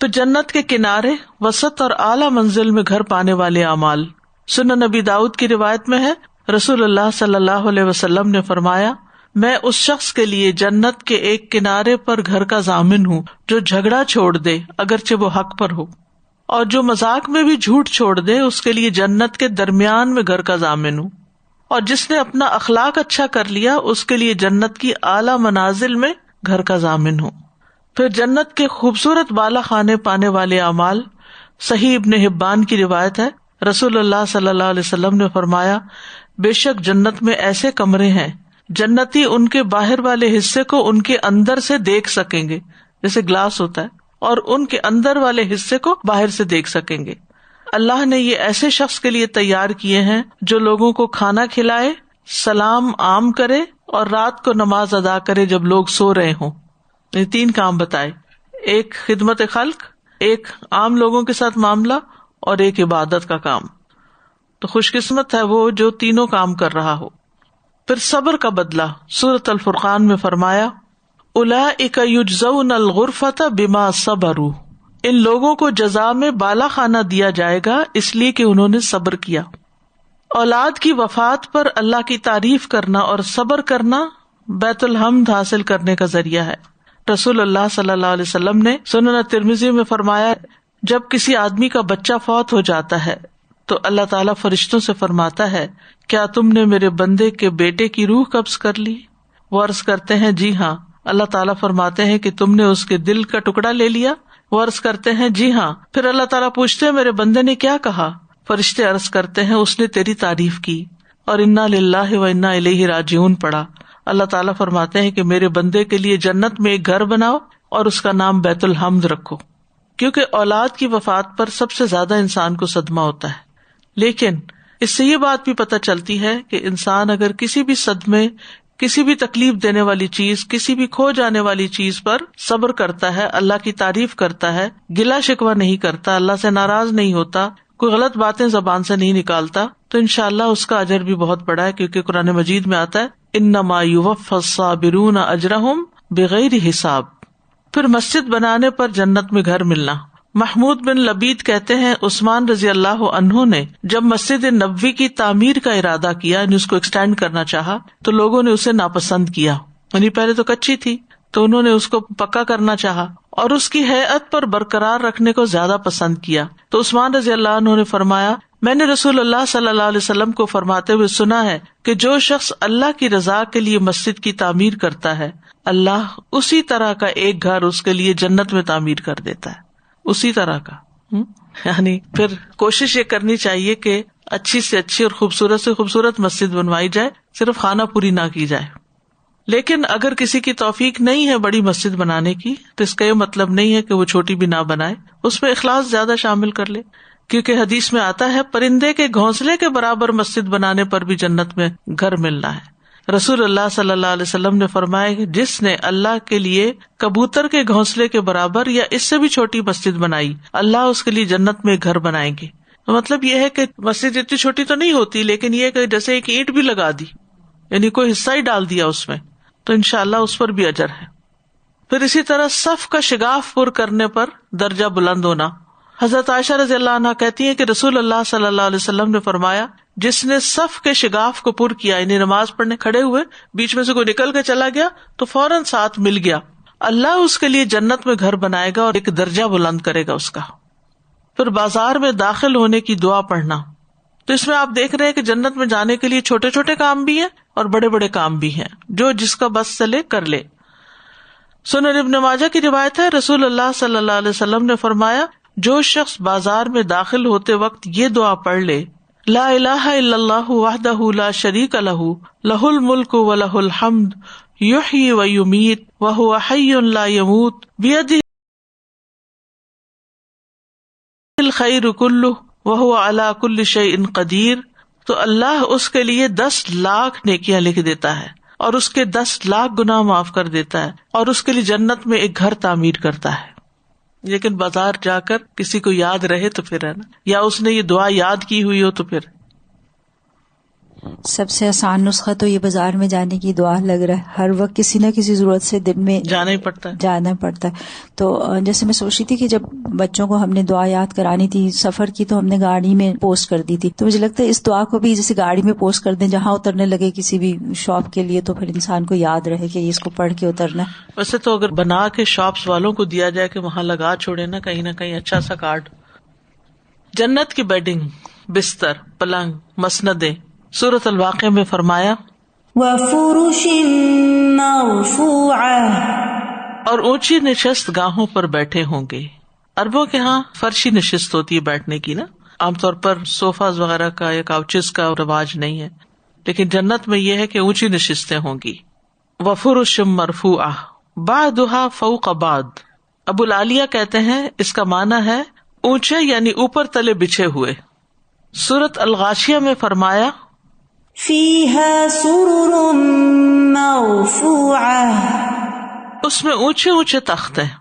تو جنت کے کنارے، وسط اور اعلیٰ منزل میں گھر پانے والے اعمال. سنن نبی داؤد کی روایت میں ہے، رسول اللہ صلی اللہ علیہ وسلم نے فرمایا، میں اس شخص کے لیے جنت کے ایک کنارے پر گھر کا ضامن ہوں جو جھگڑا چھوڑ دے اگرچہ وہ حق پر ہو، اور جو مذاق میں بھی جھوٹ چھوڑ دے اس کے لیے جنت کے درمیان میں گھر کا ضامن ہوں، اور جس نے اپنا اخلاق اچھا کر لیا اس کے لیے جنت کی اعلیٰ منازل میں گھر کا ضامن ہوں. پھر جنت کے خوبصورت بالا خانے پانے والے اعمال. صحیح ابن حبان کی روایت ہے، رسول اللہ صلی اللہ علیہ وسلم نے فرمایا، بے شک جنت میں ایسے کمرے ہیں جنتی ان کے باہر والے حصے کو ان کے اندر سے دیکھ سکیں گے، جیسے گلاس ہوتا ہے، اور ان کے اندر والے حصے کو باہر سے دیکھ سکیں گے. اللہ نے یہ ایسے شخص کے لیے تیار کیے ہیں جو لوگوں کو کھانا کھلائے، سلام عام کرے اور رات کو نماز ادا کرے جب لوگ سو رہے ہوں. یہ 3 کام بتائے، ایک خدمت خلق، ایک عام لوگوں کے ساتھ معاملہ، اور ایک عبادت کا کام. تو خوش قسمت ہے وہ جو تینوں کام کر رہا ہو. پھر صبر کا بدلہ سورۃ الفرقان میں فرمایا اولئک یجزون الغرفۃ بما صبروا، ان لوگوں کو جزا میں بالا خانہ دیا جائے گا اس لیے کہ انہوں نے صبر کیا. اولاد کی وفات پر اللہ کی تعریف کرنا اور صبر کرنا بیت الحمد حاصل کرنے کا ذریعہ ہے. رسول اللہ صلی اللہ علیہ وسلم نے سنن ترمذی میں فرمایا جب کسی آدمی کا بچہ فوت ہو جاتا ہے تو اللہ تعالیٰ فرشتوں سے فرماتا ہے کیا تم نے میرے بندے کے بیٹے کی روح قبض کر لی؟ وہ عرض کرتے ہیں جی ہاں. اللہ تعالیٰ فرماتے ہیں کہ تم نے اس کے دل کا ٹکڑا لے لیا؟ وہ عرض کرتے ہیں جی ہاں. پھر اللہ تعالیٰ پوچھتے ہیں میرے بندے نے کیا کہا؟ فرشتے عرض کرتے ہیں اس نے تیری تعریف کی اور انا للہ و انا الیہ راجعون پڑھا. اللہ تعالیٰ فرماتے ہیں کہ میرے بندے کے لیے جنت میں ایک گھر بناؤ اور اس کا نام بیت الحمد رکھو. کیونکہ اولاد کی وفات پر سب سے زیادہ انسان کو صدمہ ہوتا ہے، لیکن اس سے یہ بات بھی پتہ چلتی ہے کہ انسان اگر کسی بھی صدمے، کسی بھی تکلیف دینے والی چیز، کسی بھی کھو جانے والی چیز پر صبر کرتا ہے، اللہ کی تعریف کرتا ہے، گلا شکوہ نہیں کرتا، اللہ سے ناراض نہیں ہوتا، کوئی غلط باتیں زبان سے نہیں نکالتا، تو انشاءاللہ اس کا اجر بھی بہت بڑا ہے. کیونکہ قرآن مجید میں آتا ہے انما یوفی الصابرون اجرہم بغیر حساب. پھر مسجد بنانے پر جنت میں گھر ملنا. محمود بن لبید کہتے ہیں عثمان رضی اللہ عنہ نے جب مسجد نبوی کی تعمیر کا ارادہ کیا، یعنی اس کو ایکسٹینڈ کرنا چاہا، تو لوگوں نے اسے ناپسند کیا. یعنی پہلے تو کچی تھی تو انہوں نے اس کو پکا کرنا چاہا اور اس کی ہیئت پر برقرار رکھنے کو زیادہ پسند کیا. تو عثمان رضی اللہ عنہ نے فرمایا میں نے رسول اللہ صلی اللہ علیہ وسلم کو فرماتے ہوئے سنا ہے کہ جو شخص اللہ کی رضا کے لیے مسجد کی تعمیر کرتا ہے، اللہ اسی طرح کا ایک گھر اس کے لیے جنت میں تعمیر کر دیتا ہے، اسی طرح کا. یعنی پھر کوشش یہ کرنی چاہیے کہ اچھی سے اچھی اور خوبصورت سے خوبصورت مسجد بنوائی جائے، صرف خانہ پوری نہ کی جائے. لیکن اگر کسی کی توفیق نہیں ہے بڑی مسجد بنانے کی تو اس کا یہ مطلب نہیں ہے کہ وہ چھوٹی بھی نہ بنائے، اس میں اخلاص زیادہ شامل کر لے. کیونکہ حدیث میں آتا ہے پرندے کے گھونسلے کے برابر مسجد بنانے پر بھی جنت میں گھر ملنا ہے. رسول اللہ صلی اللہ علیہ وسلم نے فرمایا کہ جس نے اللہ کے لیے کبوتر کے گھونسلے کے برابر یا اس سے بھی چھوٹی مسجد بنائی، اللہ اس کے لیے جنت میں گھر بنائیں گے. مطلب یہ ہے کہ مسجد اتنی چھوٹی تو نہیں ہوتی، لیکن یہ کہ جیسے ایک اینٹ بھی لگا دی، یعنی کوئی حصہ ہی ڈال دیا اس میں، تو انشاءاللہ اس پر بھی اجر ہے. پھر اسی طرح صف کا شگاف پر کرنے پر درجہ بلند ہونا. حضرت عائشہ رضی اللہ عنہا کہتی ہیں کہ رسول اللہ صلی اللہ علیہ وسلم نے فرمایا جس نے صف کے شگاف کو پر کیا، یعنی نماز پڑھنے کھڑے ہوئے بیچ میں سے کوئی نکل کے چلا گیا تو فوراً ساتھ مل گیا، اللہ اس کے لیے جنت میں گھر بنائے گا اور ایک درجہ بلند کرے گا اس کا. پھر بازار میں داخل ہونے کی دعا پڑھنا. تو اس میں آپ دیکھ رہے ہیں کہ جنت میں جانے کے لیے چھوٹے چھوٹے کام بھی ہیں اور بڑے بڑے کام بھی ہیں، جو جس کا بس چلے کر لے. سنن ابن ماجہ کی روایت ہے رسول اللہ صلی اللہ علیہ وسلم نے فرمایا جو شخص بازار میں داخل ہوتے وقت یہ دعا پڑھ لے لا الہ الا اللہ وحدہ لا شریک لہ لہ الملک ولہ الحمد یحیی ویمیت وہو حی لا یموت بیدہ الخیر کلہ وہو علی کل شیء قدیر، تو اللہ اس کے لیے 10 لاکھ نیکیاں لکھ دیتا ہے اور اس کے 10 لاکھ گناہ معاف کر دیتا ہے اور اس کے لیے جنت میں ایک گھر تعمیر کرتا ہے. لیکن بازار جا کر کسی کو یاد رہے تو پھر ہے نا، یا اس نے یہ دعا یاد کی ہوئی ہو تو پھر. سب سے آسان نسخہ تو یہ بازار میں جانے کی دعا لگ رہا ہے. ہر وقت کسی نہ کسی ضرورت سے دن میں جانا ہی پڑتا ہے. تو جیسے میں سوچ رہی تھی کہ جب بچوں کو ہم نے دعا یاد کرانی تھی سفر کی تو ہم نے گاڑی میں پوسٹ کر دی تھی، تو مجھے لگتا ہے اس دعا کو بھی جیسے گاڑی میں پوسٹ کر دیں جہاں اترنے لگے کسی بھی شاپ کے لیے، تو پھر انسان کو یاد رہے کہ اس کو پڑھ کے اترنا ہے. ویسے تو اگر بنا کے شاپس والوں کو دیا جائے کہ وہاں لگا چھوڑے نا کہیں نہ کہیں اچھا سا کارڈ. جنت کی بیڈنگ، بستر، پلنگ، مسندیں. سورۃ الواقعہ میں فرمایا وَفُرُشٍ مَّرْفُوعَةٍ، اور اونچی نشست گاہوں پر بیٹھے ہوں گے. عربوں کے ہاں فرشی نشست ہوتی ہے بیٹھنے کی نا، عام طور پر صوفاز وغیرہ کا یا کاؤچز کا رواج نہیں ہے. لیکن جنت میں یہ ہے کہ اونچی نشستیں ہوں گی. وفرش مرفوعہ بعضھا فوق بعض. ابو العالیہ کہتے ہیں اس کا معنی ہے اونچے یعنی اوپر تلے بچھے ہوئے. سورۃ الغاشیہ میں فرمایا فیہا سرر مرفوعہ، اس میں اونچے اونچے تخت ہیں،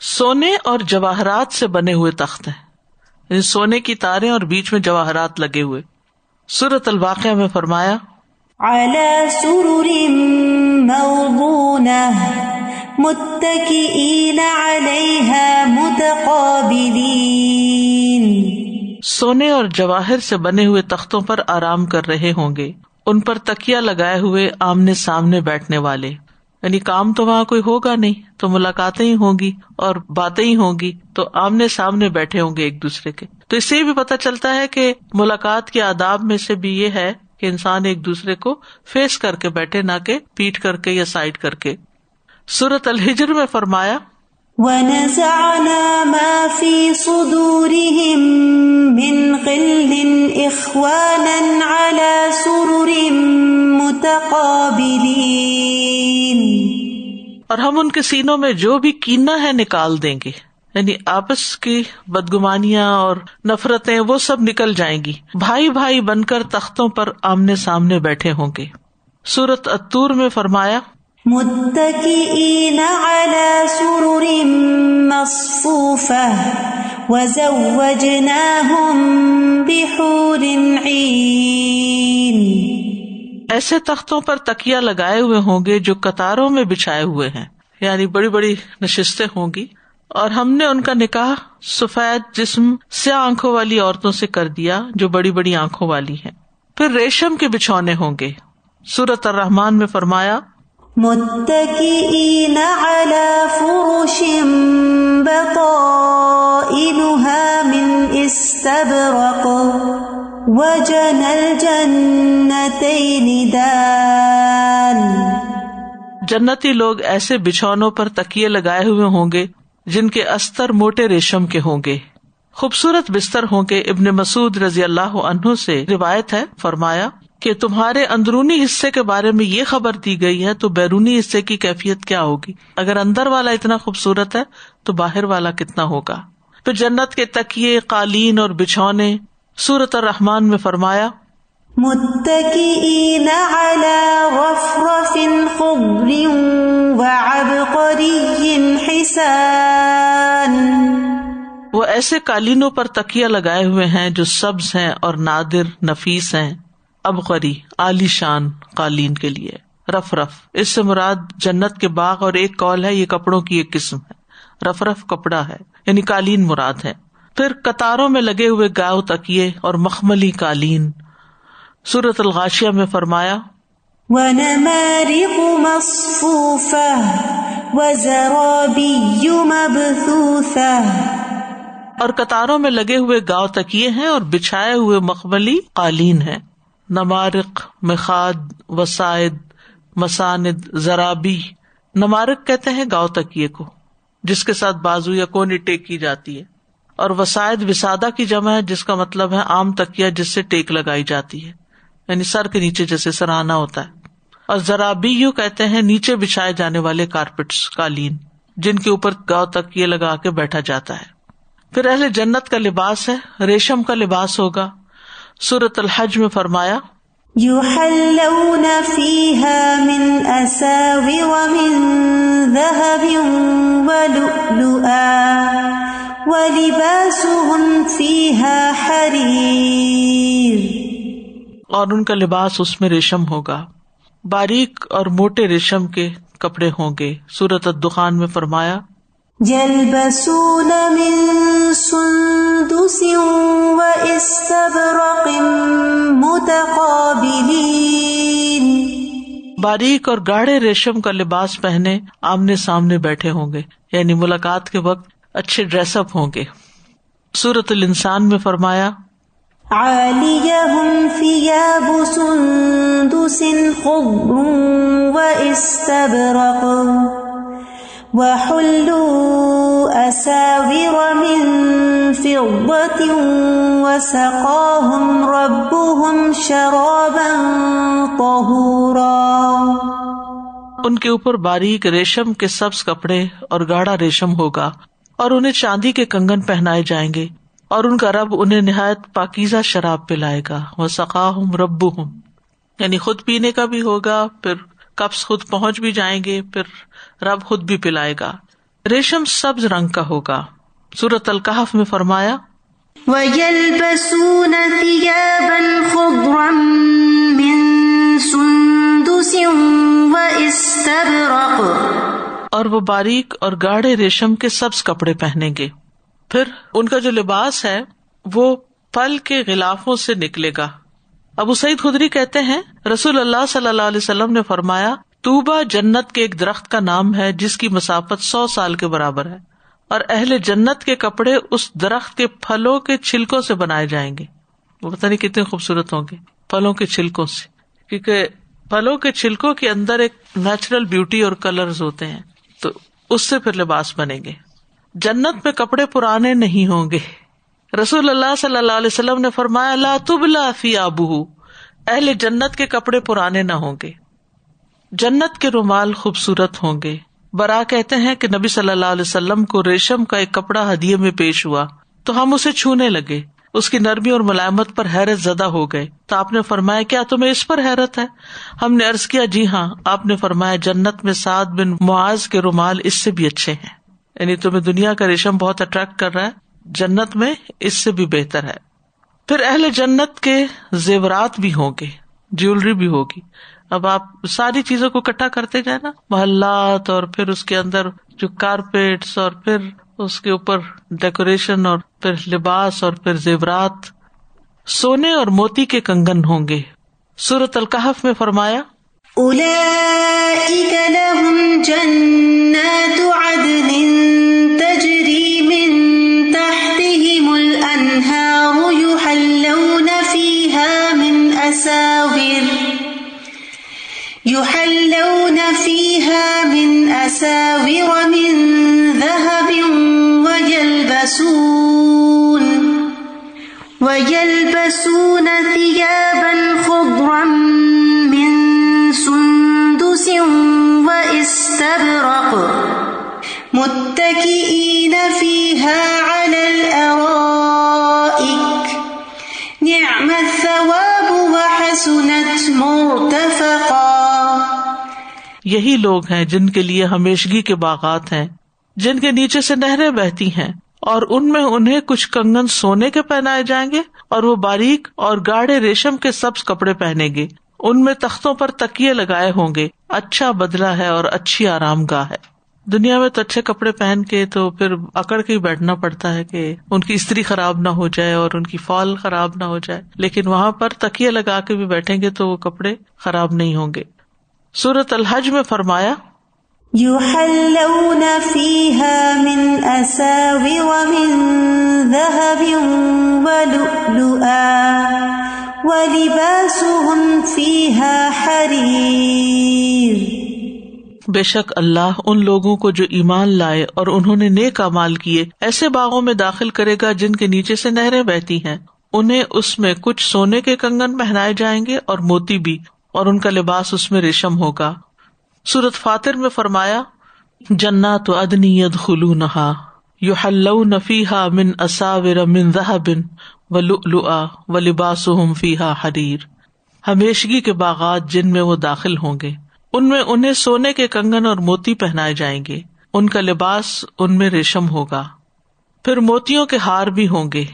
سونے اور جواہرات سے بنے ہوئے تخت ہیں، یعنی سونے کی تاریں اور بیچ میں جواہرات لگے ہوئے. سورۃ الواقعہ میں فرمایا علی سرر موضونہ متکئین علیہا متقابلین، سونے اور جواہر سے بنے ہوئے تختوں پر آرام کر رہے ہوں گے، ان پر تکیہ لگائے ہوئے آمنے سامنے بیٹھنے والے. یعنی کام تو وہاں کوئی ہوگا نہیں، تو ملاقاتیں ہی ہوں گی اور باتیں ہی ہوں گی، تو آمنے سامنے بیٹھے ہوں گے ایک دوسرے کے. تو اس سے بھی پتہ چلتا ہے کہ ملاقات کے آداب میں سے بھی یہ ہے کہ انسان ایک دوسرے کو فیس کر کے بیٹھے، نہ کہ پیٹ کر کے یا سائڈ کر کے. سورۃ الحجر میں فرمایا وَنَزَعْنَا مَا فِي صُدُورِهِم مِّن غِلٍّ إِخْوَانًا عَلَى سُرُرٍ مُتَقَابِلِينَ، اور ہم ان کے سینوں میں جو بھی کینہ ہے نکال دیں گے، یعنی آپس کی بدگمانیاں اور نفرتیں وہ سب نکل جائیں گی، بھائی بھائی بن کر تختوں پر آمنے سامنے بیٹھے ہوں گے. سورۃ الطور میں فرمایا متکئین علی سرر مصفوفہ وزوجناہم بحور عین، ایسے تختوں پر تکیہ لگائے ہوئے ہوں گے جو قطاروں میں بچھائے ہوئے ہیں، یعنی بڑی بڑی نشستیں ہوں گی، اور ہم نے ان کا نکاح سفید جسم سیاہ آنکھوں والی عورتوں سے کر دیا جو بڑی بڑی آنکھوں والی ہیں. پھر ریشم کے بچھونے ہوں گے. سورۃ الرحمن میں فرمایا متکئین علی فرش بطائنها من استبرق وجنى الجنتین دان، جنتی لوگ ایسے بچھونوں پر تکیے لگائے ہوئے ہوں گے جن کے استر موٹے ریشم کے ہوں گے، خوبصورت بستر ہوں گے. ابن مسعود رضی اللہ عنہ سے روایت ہے، فرمایا کہ تمہارے اندرونی حصے کے بارے میں یہ خبر دی گئی ہے تو بیرونی حصے کی کیفیت کیا ہوگی؟ اگر اندر والا اتنا خوبصورت ہے تو باہر والا کتنا ہوگا. پھر جنت کے تکیے، قالین اور بچھونے. سورۃ الرحمن میں فرمایا متکئین علی رفرف خضر وعبقری حسان، وہ ایسے قالینوں پر تکیہ لگائے ہوئے ہیں جو سبز ہیں اور نادر نفیس ہیں. ابقری عالی شان قالین کے لیے. رف رف اس سے مراد جنت کے باغ، اور ایک قول ہے یہ کپڑوں کی ایک قسم ہے. رف رف کپڑا ہے یعنی قالین مراد ہے. پھر قطاروں میں لگے ہوئے گاؤ تکیے اور مخملی قالین. سورۃ الغاشیہ میں فرمایا وَنَمَارِقُ مَصْفُوفَةٌ وَزَرَابِيُّ مَبْثُوثَةٌ، اور قطاروں میں لگے ہوئے گاؤ تکیے ہیں اور بچھائے ہوئے مخملی قالین ہیں. نمارق مخاد، وسائد، مساند، زرابی. نمارق کہتے ہیں گاؤ تکیے کو جس کے ساتھ بازو یا کونی ٹیک کی جاتی ہے، اور وسائد وسادہ کی جمع ہے جس کا مطلب ہے عام تکیہ جس سے ٹیک لگائی جاتی ہے، یعنی سر کے نیچے جیسے سرہانا ہوتا ہے. اور زرابیو کہتے ہیں نیچے بچھائے جانے والے کارپیٹس، قالین جن کے اوپر گاؤ تکیے لگا کے بیٹھا جاتا ہے. پھر اہل جنت کا لباس ہے، ریشم کا لباس ہوگا. سورۃ الحج میں فرمایا یحلون فیہا من اساور من ذہب ولؤلؤا ولباسهم فیہا حریر، اور ان کا لباس اس میں ریشم ہوگا، باریک اور موٹے ریشم کے کپڑے ہوں گے. سورۃ الدخان میں فرمایا یلبسون من سندس واستبرق متقابلین، باریک اور گاڑھے ریشم کا لباس پہنے آمنے سامنے بیٹھے ہوں گے، یعنی ملاقات کے وقت اچھے ڈریس اپ ہوں گے. سورۃ الانسان میں فرمایا عالیہم ثیاب سندس خضر واستبرق وحلوا اساور من فضة وسقاهم ربهم شرابا طهورا. ان کے اوپر باریک ریشم کے سبز کپڑے اور گاڑھا ریشم ہوگا، اور انہیں چاندی کے کنگن پہنائے جائیں گے، اور ان کا رب انہیں نہایت پاکیزہ شراب پلائے گا. وسقاہم ربہم، یعنی خود پینے کا بھی ہوگا، پھر کپس خود پہنچ بھی جائیں گے، پھر رب خود بھی پلائے گا. ریشم سبز رنگ کا ہوگا. سورۃ الکہف میں فرمایا وَيَلْبَسُونَ ثِيَابًا خُضْرًا مِّن سُندُسٍ وَإِسْتَبْرَقٍ، اور وہ باریک اور گاڑھے ریشم کے سبز کپڑے پہنیں گے. پھر ان کا جو لباس ہے وہ پھل کے غلافوں سے نکلے گا. ابو سعید خدری کہتے ہیں رسول اللہ صلی اللہ علیہ وسلم نے فرمایا طوبہ جنت کے ایک درخت کا نام ہے جس کی مسافت 100 سال کے برابر ہے، اور اہل جنت کے کپڑے اس درخت کے پھلوں کے چھلکوں سے بنائے جائیں گے. وہ پتہ نہیں کتنے خوبصورت ہوں گے پھلوں کے چھلکوں سے، کیونکہ پھلوں کے چھلکوں کے اندر ایک نیچرل بیوٹی اور کلرز ہوتے ہیں، تو اس سے پھر لباس بنیں گے. جنت میں کپڑے پرانے نہیں ہوں گے. رسول اللہ صلی اللہ علیہ وسلم نے فرمایا لا تبلا ثیابہ، اہل جنت کے کپڑے پرانے نہ ہوں گے. جنت کے رومال خوبصورت ہوں گے. برا کہتے ہیں کہ نبی صلی اللہ علیہ وسلم کو ریشم کا ایک کپڑا ہدیے میں پیش ہوا تو ہم اسے چھونے لگے، اس کی نرمی اور ملائمت پر حیرت زدہ ہو گئے. تو آپ نے فرمایا کیا تمہیں اس پر حیرت ہے؟ ہم نے عرض کیا جی ہاں. آپ نے فرمایا جنت میں سعد بن معاذ کے رومال اس سے بھی اچھے ہیں. یعنی تمہیں دنیا کا ریشم بہت اٹریکٹ کر رہا ہے، جنت میں اس سے بھی بہتر ہے. پھر اہل جنت کے زیورات بھی ہوں گے، جیولری بھی ہوگی. اب آپ ساری چیزوں کو اکٹھا کرتے جائیں نا، محلات اور پھر اس کے اندر جو کارپیٹس اور پھر اس کے اوپر ڈیکوریشن اور پھر لباس اور پھر زیورات. سونے اور موتی کے کنگن ہوں گے. سورۃ الکہف میں فرمایا أولئك لهم جنات عدن تجري من تحتهم الأنهار يحلون فيها من أساور من ذهب ويلبسون ثيابا خضرا من سندس واستبرق متكئين فيها على الأرائك نعم الثواب وحسنت مرتفقا. یہی لوگ ہیں جن کے لیے ہمیشگی کے باغات ہیں، جن کے نیچے سے نہریں بہتی ہیں، اور ان میں انہیں کچھ کنگن سونے کے پہنائے جائیں گے، اور وہ باریک اور گاڑھے ریشم کے سبز کپڑے پہنیں گے. ان میں تختوں پر تکیے لگائے ہوں گے. اچھا بدلہ ہے اور اچھی آرام گاہ ہے. دنیا میں تو اچھے کپڑے پہن کے تو پھر اکڑ کے ہی بیٹھنا پڑتا ہے کہ ان کی استری خراب نہ ہو جائے اور ان کی فال خراب نہ ہو جائے، لیکن وہاں پر تکیے لگا کے بھی بیٹھیں گے تو وہ کپڑے خراب نہیں ہوں گے. سورۃ الحج میں فرمایا يحلون فيها من أساور من ذهب ولؤلؤا ولباسهم فيها حرير. بے شک اللہ ان لوگوں کو جو ایمان لائے اور انہوں نے نیک اعمال کیے ایسے باغوں میں داخل کرے گا جن کے نیچے سے نہریں بہتی ہیں. انہیں اس میں کچھ سونے کے کنگن پہنائے جائیں گے اور موتی بھی، اور ان کا لباس اس میں ریشم ہوگا. سورۃ فاطر میں فرمایا جنات عدن يدخلونها يحلون فيها من أساور من ذهب ولؤلؤا ولباسهم فيها حرير. ہمیشگی کے باغات جن میں وہ داخل ہوں گے، ان میں انہیں سونے کے کنگن اور موتی پہنائے جائیں گے، ان کا لباس ان میں ریشم ہوگا. پھر موتیوں کے ہار بھی ہوں گے.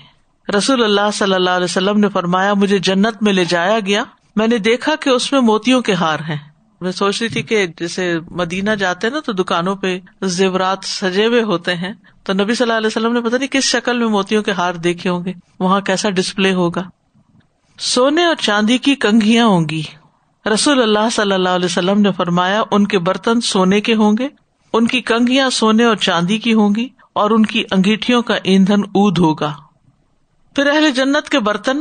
رسول اللہ صلی اللہ علیہ وسلم نے فرمایا مجھے جنت میں لے جایا گیا، میں نے دیکھا کہ اس میں موتیوں کے ہار ہیں. میں سوچ رہی تھی کہ جیسے مدینہ جاتے نا تو دکانوں پہ زیورات سجے ہوئے ہوتے ہیں، تو نبی صلی اللہ علیہ وسلم نے پتہ نہیں کس شکل میں موتیوں کے ہار دیکھے ہوں گے، وہاں کیسا ڈسپلے ہوگا. سونے اور چاندی کی کنگھیاں ہوں گی. رسول اللہ صلی اللہ علیہ وسلم نے فرمایا ان کے برتن سونے کے ہوں گے، ان کی کنگھیاں سونے اور چاندی کی ہوں گی، اور ان کی انگیٹھیوں کا ایندھن عود ہوگا. پھر اہل جنت کے برتن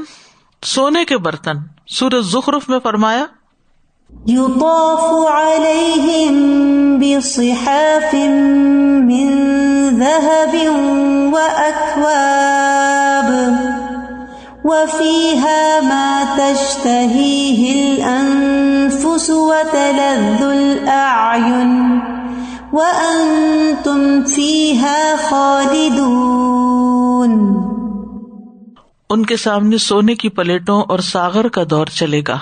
سونے کے برتن. سورۃ زخرف میں فرمایا يطاف عليهم بصحاف من ذهب وأكواب وفيها ما تشتهيه الأنفس وتلذ الأعين وأنتم فيها خالدون. ان کے سامنے سونے کی پلیٹوں اور ساغر کا دور چلے گا،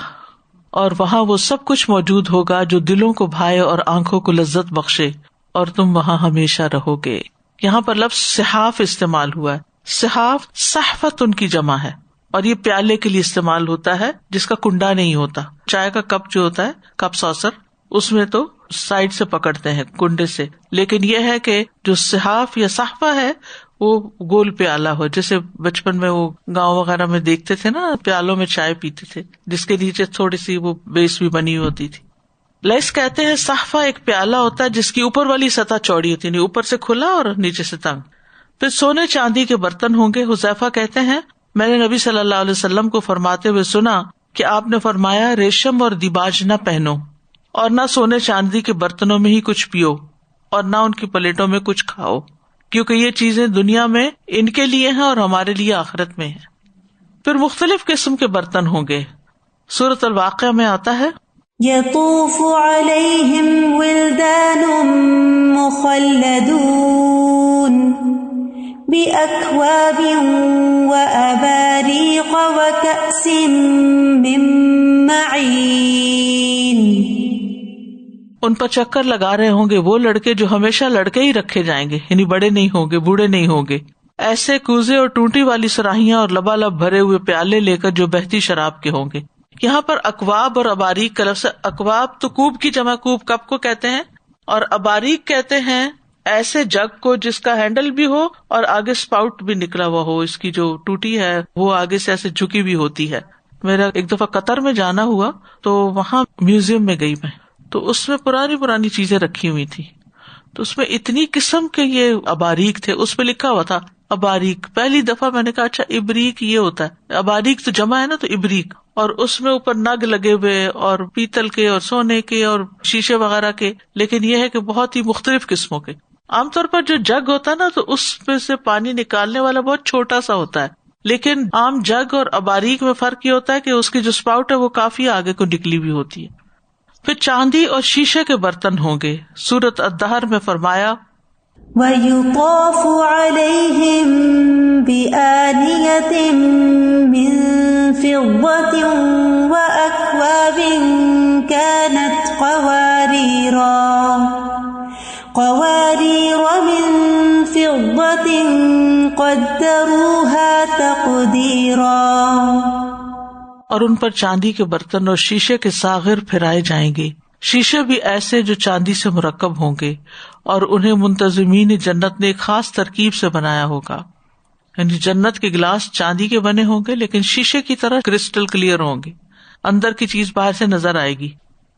اور وہاں وہ سب کچھ موجود ہوگا جو دلوں کو بھائے اور آنکھوں کو لذت بخشے، اور تم وہاں ہمیشہ رہو گے. یہاں پر لفظ صحاف استعمال ہوا ہے. صحاف صحفت ان کی جمع ہے، اور یہ پیالے کے لیے استعمال ہوتا ہے جس کا کنڈا نہیں ہوتا. چائے کا کپ جو ہوتا ہے، کپ ساسر، اس میں تو سائڈ سے پکڑتے ہیں کنڈے سے، لیکن یہ ہے کہ جو صحاف یا صحفہ ہے وہ گول پیالہ ہو، جیسے بچپن میں وہ گاؤں وغیرہ میں دیکھتے تھے نا، پیالوں میں چائے پیتے تھے جس کے نیچے تھوڑی سی وہ بیس بھی بنی ہوتی تھی. لیس کہتے ہیں صحفہ ایک پیالہ ہوتا ہے جس کی اوپر والی سطح چوڑی ہوتی ہے، اوپر سے کھلا اور نیچے سے تنگ. پھر سونے چاندی کے برتن ہوں گے. حذیفہ کہتے ہیں میں نے نبی صلی اللہ علیہ وسلم کو فرماتے ہوئے سنا کہ آپ نے فرمایا ریشم اور دیباج نہ پہنو، اور نہ سونے چاندی کے برتنوں میں ہی کچھ پیو، اور نہ ان کی پلیٹوں میں کچھ کھاؤ، کیونکہ یہ چیزیں دنیا میں ان کے لیے ہیں اور ہمارے لیے آخرت میں ہیں. پھر مختلف قسم کے برتن ہوں گے. سورۃ الواقعہ میں آتا ہے يطوف عليهم ولدان مخلدون بأكواب وأباريق وكأس من معين. ان پر چکر لگا رہے ہوں گے وہ لڑکے جو ہمیشہ لڑکے ہی رکھے جائیں گے، یعنی بڑے نہیں ہوں گے، بوڑھے نہیں ہوں گے. ایسے کوزے اور ٹوٹی والی سراہیاں اور لبالب بھرے ہوئے پیالے لے کر جو بہتی شراب کے ہوں گے. یہاں پر اکواب اور اباریک کا لفظ، اکواب تو کوب کی جمع کوب کپ کو کہتے ہیں، اور اباریک کہتے ہیں ایسے جگ کو جس کا ہینڈل بھی ہو اور آگے سپاؤٹ بھی نکلا ہوا ہو، اس کی جو ٹوٹی ہے وہ آگے سے ایسے جھکی بھی ہوتی ہے. میرا ایک دفعہ قطر میں جانا ہوا تو وہاں میوزیم میں گئی میں، تو اس میں پرانی چیزیں رکھی ہوئی تھی. تو اس میں اتنی قسم کے یہ اباریک تھے، اس پہ لکھا ہوا تھا اباریک. پہلی دفعہ میں نے کہا اچھا ابریک یہ ہوتا ہے، اباریک تو جمع ہے نا، تو ابریک. اور اس میں اوپر نگ لگے ہوئے اور پیتل کے اور سونے کے اور شیشے وغیرہ کے، لیکن یہ ہے کہ بہت ہی مختلف قسموں کے. عام طور پر جو جگ ہوتا ہے نا تو اس میں سے پانی نکالنے والا بہت چھوٹا سا ہوتا ہے، لیکن عام جگ اور اباریک میں فرق یہ ہوتا ہے کہ اس کی جو اسپاؤٹ ہے وہ کافی آگے کو نکلی ہوئی ہوتی ہے. پھر چاندی اور شیشے کے برتن ہوں گے. سورۃ الدہر میں فرمایا وَيُطَافُ عَلَيْهِمْ بِآنِيَةٍ مِّن فِضَّةٍ وَأَكْوَابٍ كَانَتْ قَوَارِيرَ مِن فِضَّةٍ قَدَّرُوهَا تَقْدِيرًا. اور ان پر چاندی کے برتن اور شیشے کے ساغر پھرائے جائیں گے. شیشے بھی ایسے جو چاندی سے مرکب ہوں گے، اور انہیں منتظمین جنت نے ایک خاص ترکیب سے بنایا ہوگا. یعنی جنت کے گلاس چاندی کے بنے ہوں گے لیکن شیشے کی طرح کرسٹل کلیئر ہوں گے، اندر کی چیز باہر سے نظر آئے گی.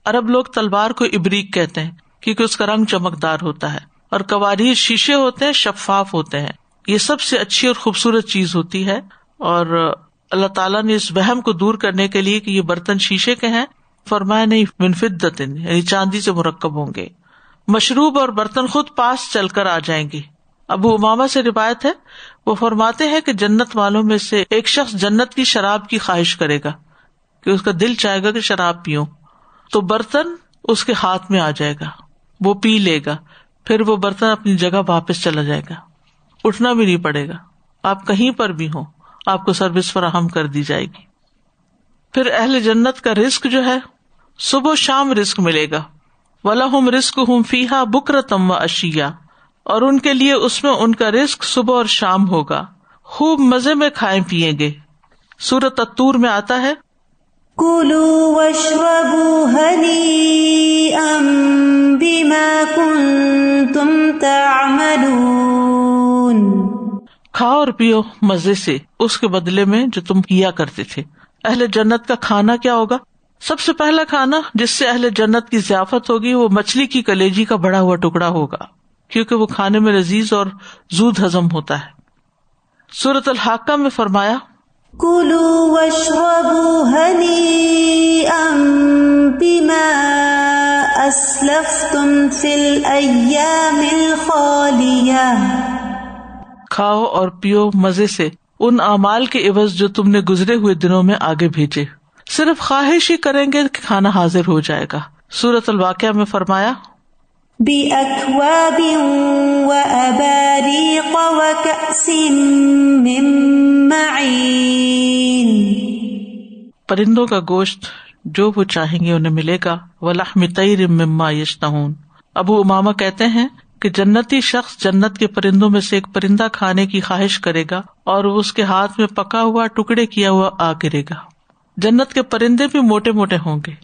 عرب لوگ تلوار کو ابریک کہتے ہیں کیونکہ اس کا رنگ چمکدار ہوتا ہے، اور قواریر شیشے ہوتے ہیں، شفاف ہوتے ہیں. یہ سب سے اچھی اور خوبصورت چیز ہوتی ہے، اور اللہ تعالیٰ نے اس وہم کو دور کرنے کے لیے کہ یہ برتن شیشے کے ہیں فرمایا نہیں من فضۃ، یعنی چاندی سے مرکب ہوں گے. مشروب اور برتن خود پاس چل کر آ جائیں گے. ابو امامہ سے روایت ہے، وہ فرماتے ہیں کہ جنت والوں میں سے ایک شخص جنت کی شراب کی خواہش کرے گا کہ اس کا دل چاہے گا کہ شراب پیوں، تو برتن اس کے ہاتھ میں آ جائے گا، وہ پی لے گا، پھر وہ برتن اپنی جگہ واپس چلا جائے گا، اٹھنا بھی نہیں پڑے گا. آپ کہیں پر بھی ہوں آپ کو سروس فراہم کر دی جائے گی. پھر اہل جنت کا رزق جو ہے صبح و شام رزق ملے گا. وَلَهُمْ رِزْقُهُمْ فِيهَا بُكْرَةً وَعَشِيًّا، اور ان کے لیے اس میں ان کا رزق صبح اور شام ہوگا، خوب مزے میں کھائیں پیئیں گے. سورۃ الطور میں آتا ہے كُلُوا وَاشْرَبُوا هَنِيئًا بِمَا كُنتُمْ تَعْمَلُونَ. کھاؤ اور پیو مزے سے اس کے بدلے میں جو تم کیا کرتے تھے. اہل جنت کا کھانا کیا ہوگا؟ سب سے پہلا کھانا جس سے اہل جنت کی ضیافت ہوگی وہ مچھلی کی کلیجی کا بڑا ہوا ٹکڑا ہوگا، کیونکہ وہ کھانے میں لذیذ اور زود ہضم ہوتا ہے. سورۃ الحاقہ میں فرمایا كُلُوا وَاشْرَبُوا هَنِيئًا بِمَا أَسْلَفْتُمْ فِي الْأَيَّامِ الْخَالِيَةِ. کھاؤ اور پیو مزے سے ان اعمال کے عوض جو تم نے گزرے ہوئے دنوں میں آگے بھیجے. صرف خواہش ہی کریں گے کہ کھانا حاضر ہو جائے گا. سورۃ الواقعہ میں فرمایا بِأَكْوَابٍ وَأَبَارِيقَ وَكَأْسٍ مِّن مَّعِينٍ. پرندوں کا گوشت جو وہ چاہیں گے انہیں ملے گا. وَلَحْمِ طَيْرٍ مِّمَّا يَشْتَهُونَ. ابو امامہ کہتے ہیں کہ جنتی شخص جنت کے پرندوں میں سے ایک پرندہ کھانے کی خواہش کرے گا اور وہ اس کے ہاتھ میں پکا ہوا ٹکڑے کیا ہوا آ گرے گا. جنت کے پرندے بھی موٹے موٹے ہوں گے.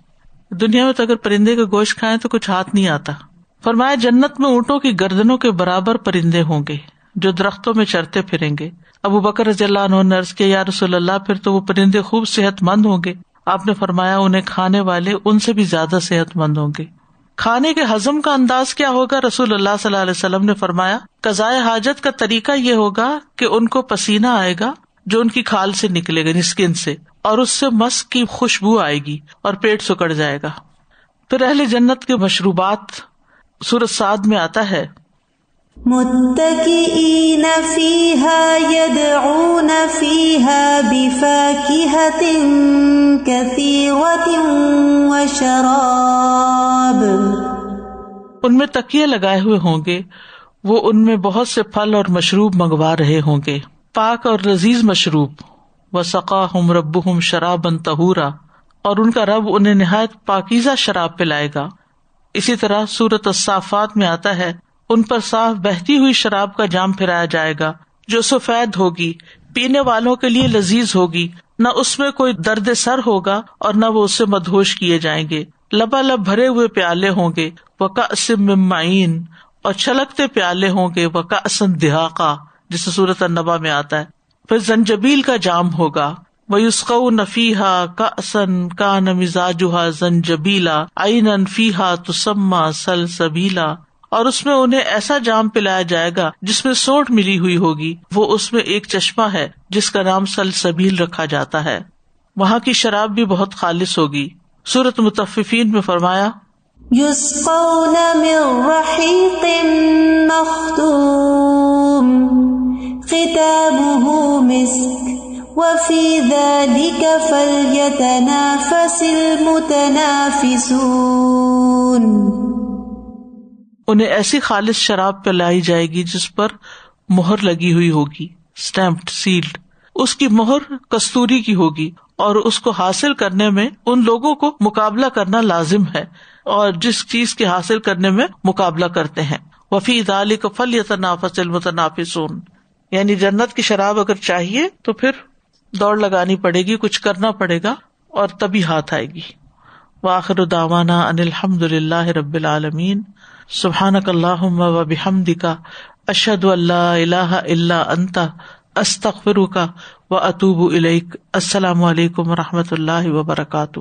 دنیا میں تو اگر پرندے کا گوشت کھائیں تو کچھ ہاتھ نہیں آتا. فرمایا جنت میں اونٹوں کی گردنوں کے برابر پرندے ہوں گے جو درختوں میں چرتے پھریں گے. ابو بکر رضی اللہ عنہ نے عرض کیا یا رسول اللہ پھر تو وہ پرندے خوب صحت مند ہوں گے. آپ نے فرمایا انہیں کھانے والے ان سے بھی زیادہ صحت مند ہوں گے. کھانے کے ہضم کا انداز کیا ہوگا؟ رسول اللہ صلی اللہ علیہ وسلم نے فرمایا قضائے حاجت کا طریقہ یہ ہوگا کہ ان کو پسینہ آئے گا جو ان کی کھال سے نکلے گا، اسکن سے، اور اس سے مسک کی خوشبو آئے گی اور پیٹ سکڑ جائے گا. پھر اہل جنت کے مشروبات سورۃ صاد میں آتا ہے متکئین فیہا یدعون فیہا بفاکہۃ کثیرۃ وشراب. ان میں تکیے لگائے ہوئے ہوں گے، وہ ان میں بہت سے پھل اور مشروب منگوا رہے ہوں گے، پاک اور لذیذ مشروب. وسقاہم ربہم شرابا طہورا، اور ان کا رب انہیں نہایت پاکیزہ شراب پلائے گا. اسی طرح سورۃ الصافات میں آتا ہے ان پر صاف بہتی ہوئی شراب کا جام پھرایا جائے گا جو سفید ہوگی، پینے والوں کے لیے لذیذ ہوگی، نہ اس میں کوئی درد سر ہوگا اور نہ وہ اس سے مدہوش کیے جائیں گے. لبالب بھرے ہوئے پیالے ہوں گے. وکأس من معین، اور چھلکتے پیالے ہوں گے. وکأسا دہاقا، جسے سورۃ النبا میں آتا ہے. پھر زنجبیل کا جام ہوگا. وَيُسْقَوْنَ فِيهَا كَأْسًا كَانَ مِزَاجُهَا زَنجَبِيلًا عَيْنًا فِيهَا تُسَمَّى سَلْسَبِيلًا، اور اس میں انہیں ایسا جام پلایا جائے گا جس میں سونٹ ملی ہوئی ہوگی، وہ اس میں ایک چشمہ ہے جس کا نام سلسبیل رکھا جاتا ہے. وہاں کی شراب بھی بہت خالص ہوگی. سورۃ مطففین میں فرمایا یسقون من رحیق مختوم ختامہ مسک وفی ذلک فلیتنافس المتنافسون. انہیں ایسی خالص شراب پلائی جائے گی جس پر مہر لگی ہوئی ہوگی، اسٹیمپڈ، سیلڈ. اس کی مہر کستوری کی ہوگی، اور اس کو حاصل کرنے میں ان لوگوں کو مقابلہ کرنا لازم ہے اور جس چیز کے حاصل کرنے میں مقابلہ کرتے ہیں. وفی ذلک فلیتنافس المتنافسون، یعنی جنت کی شراب اگر چاہیے تو پھر دوڑ لگانی پڑے گی، کچھ کرنا پڑے گا اور تبھی ہاتھ آئے گی. وآخر دعوانا ان الحمد للہ رب العالمین. سبحانک اللہم و بحمدک اشہد ان لا الہ الا انت استغفرک و اتوب الیک. السلام علیکم و رحمۃ اللہ وبرکاتہ.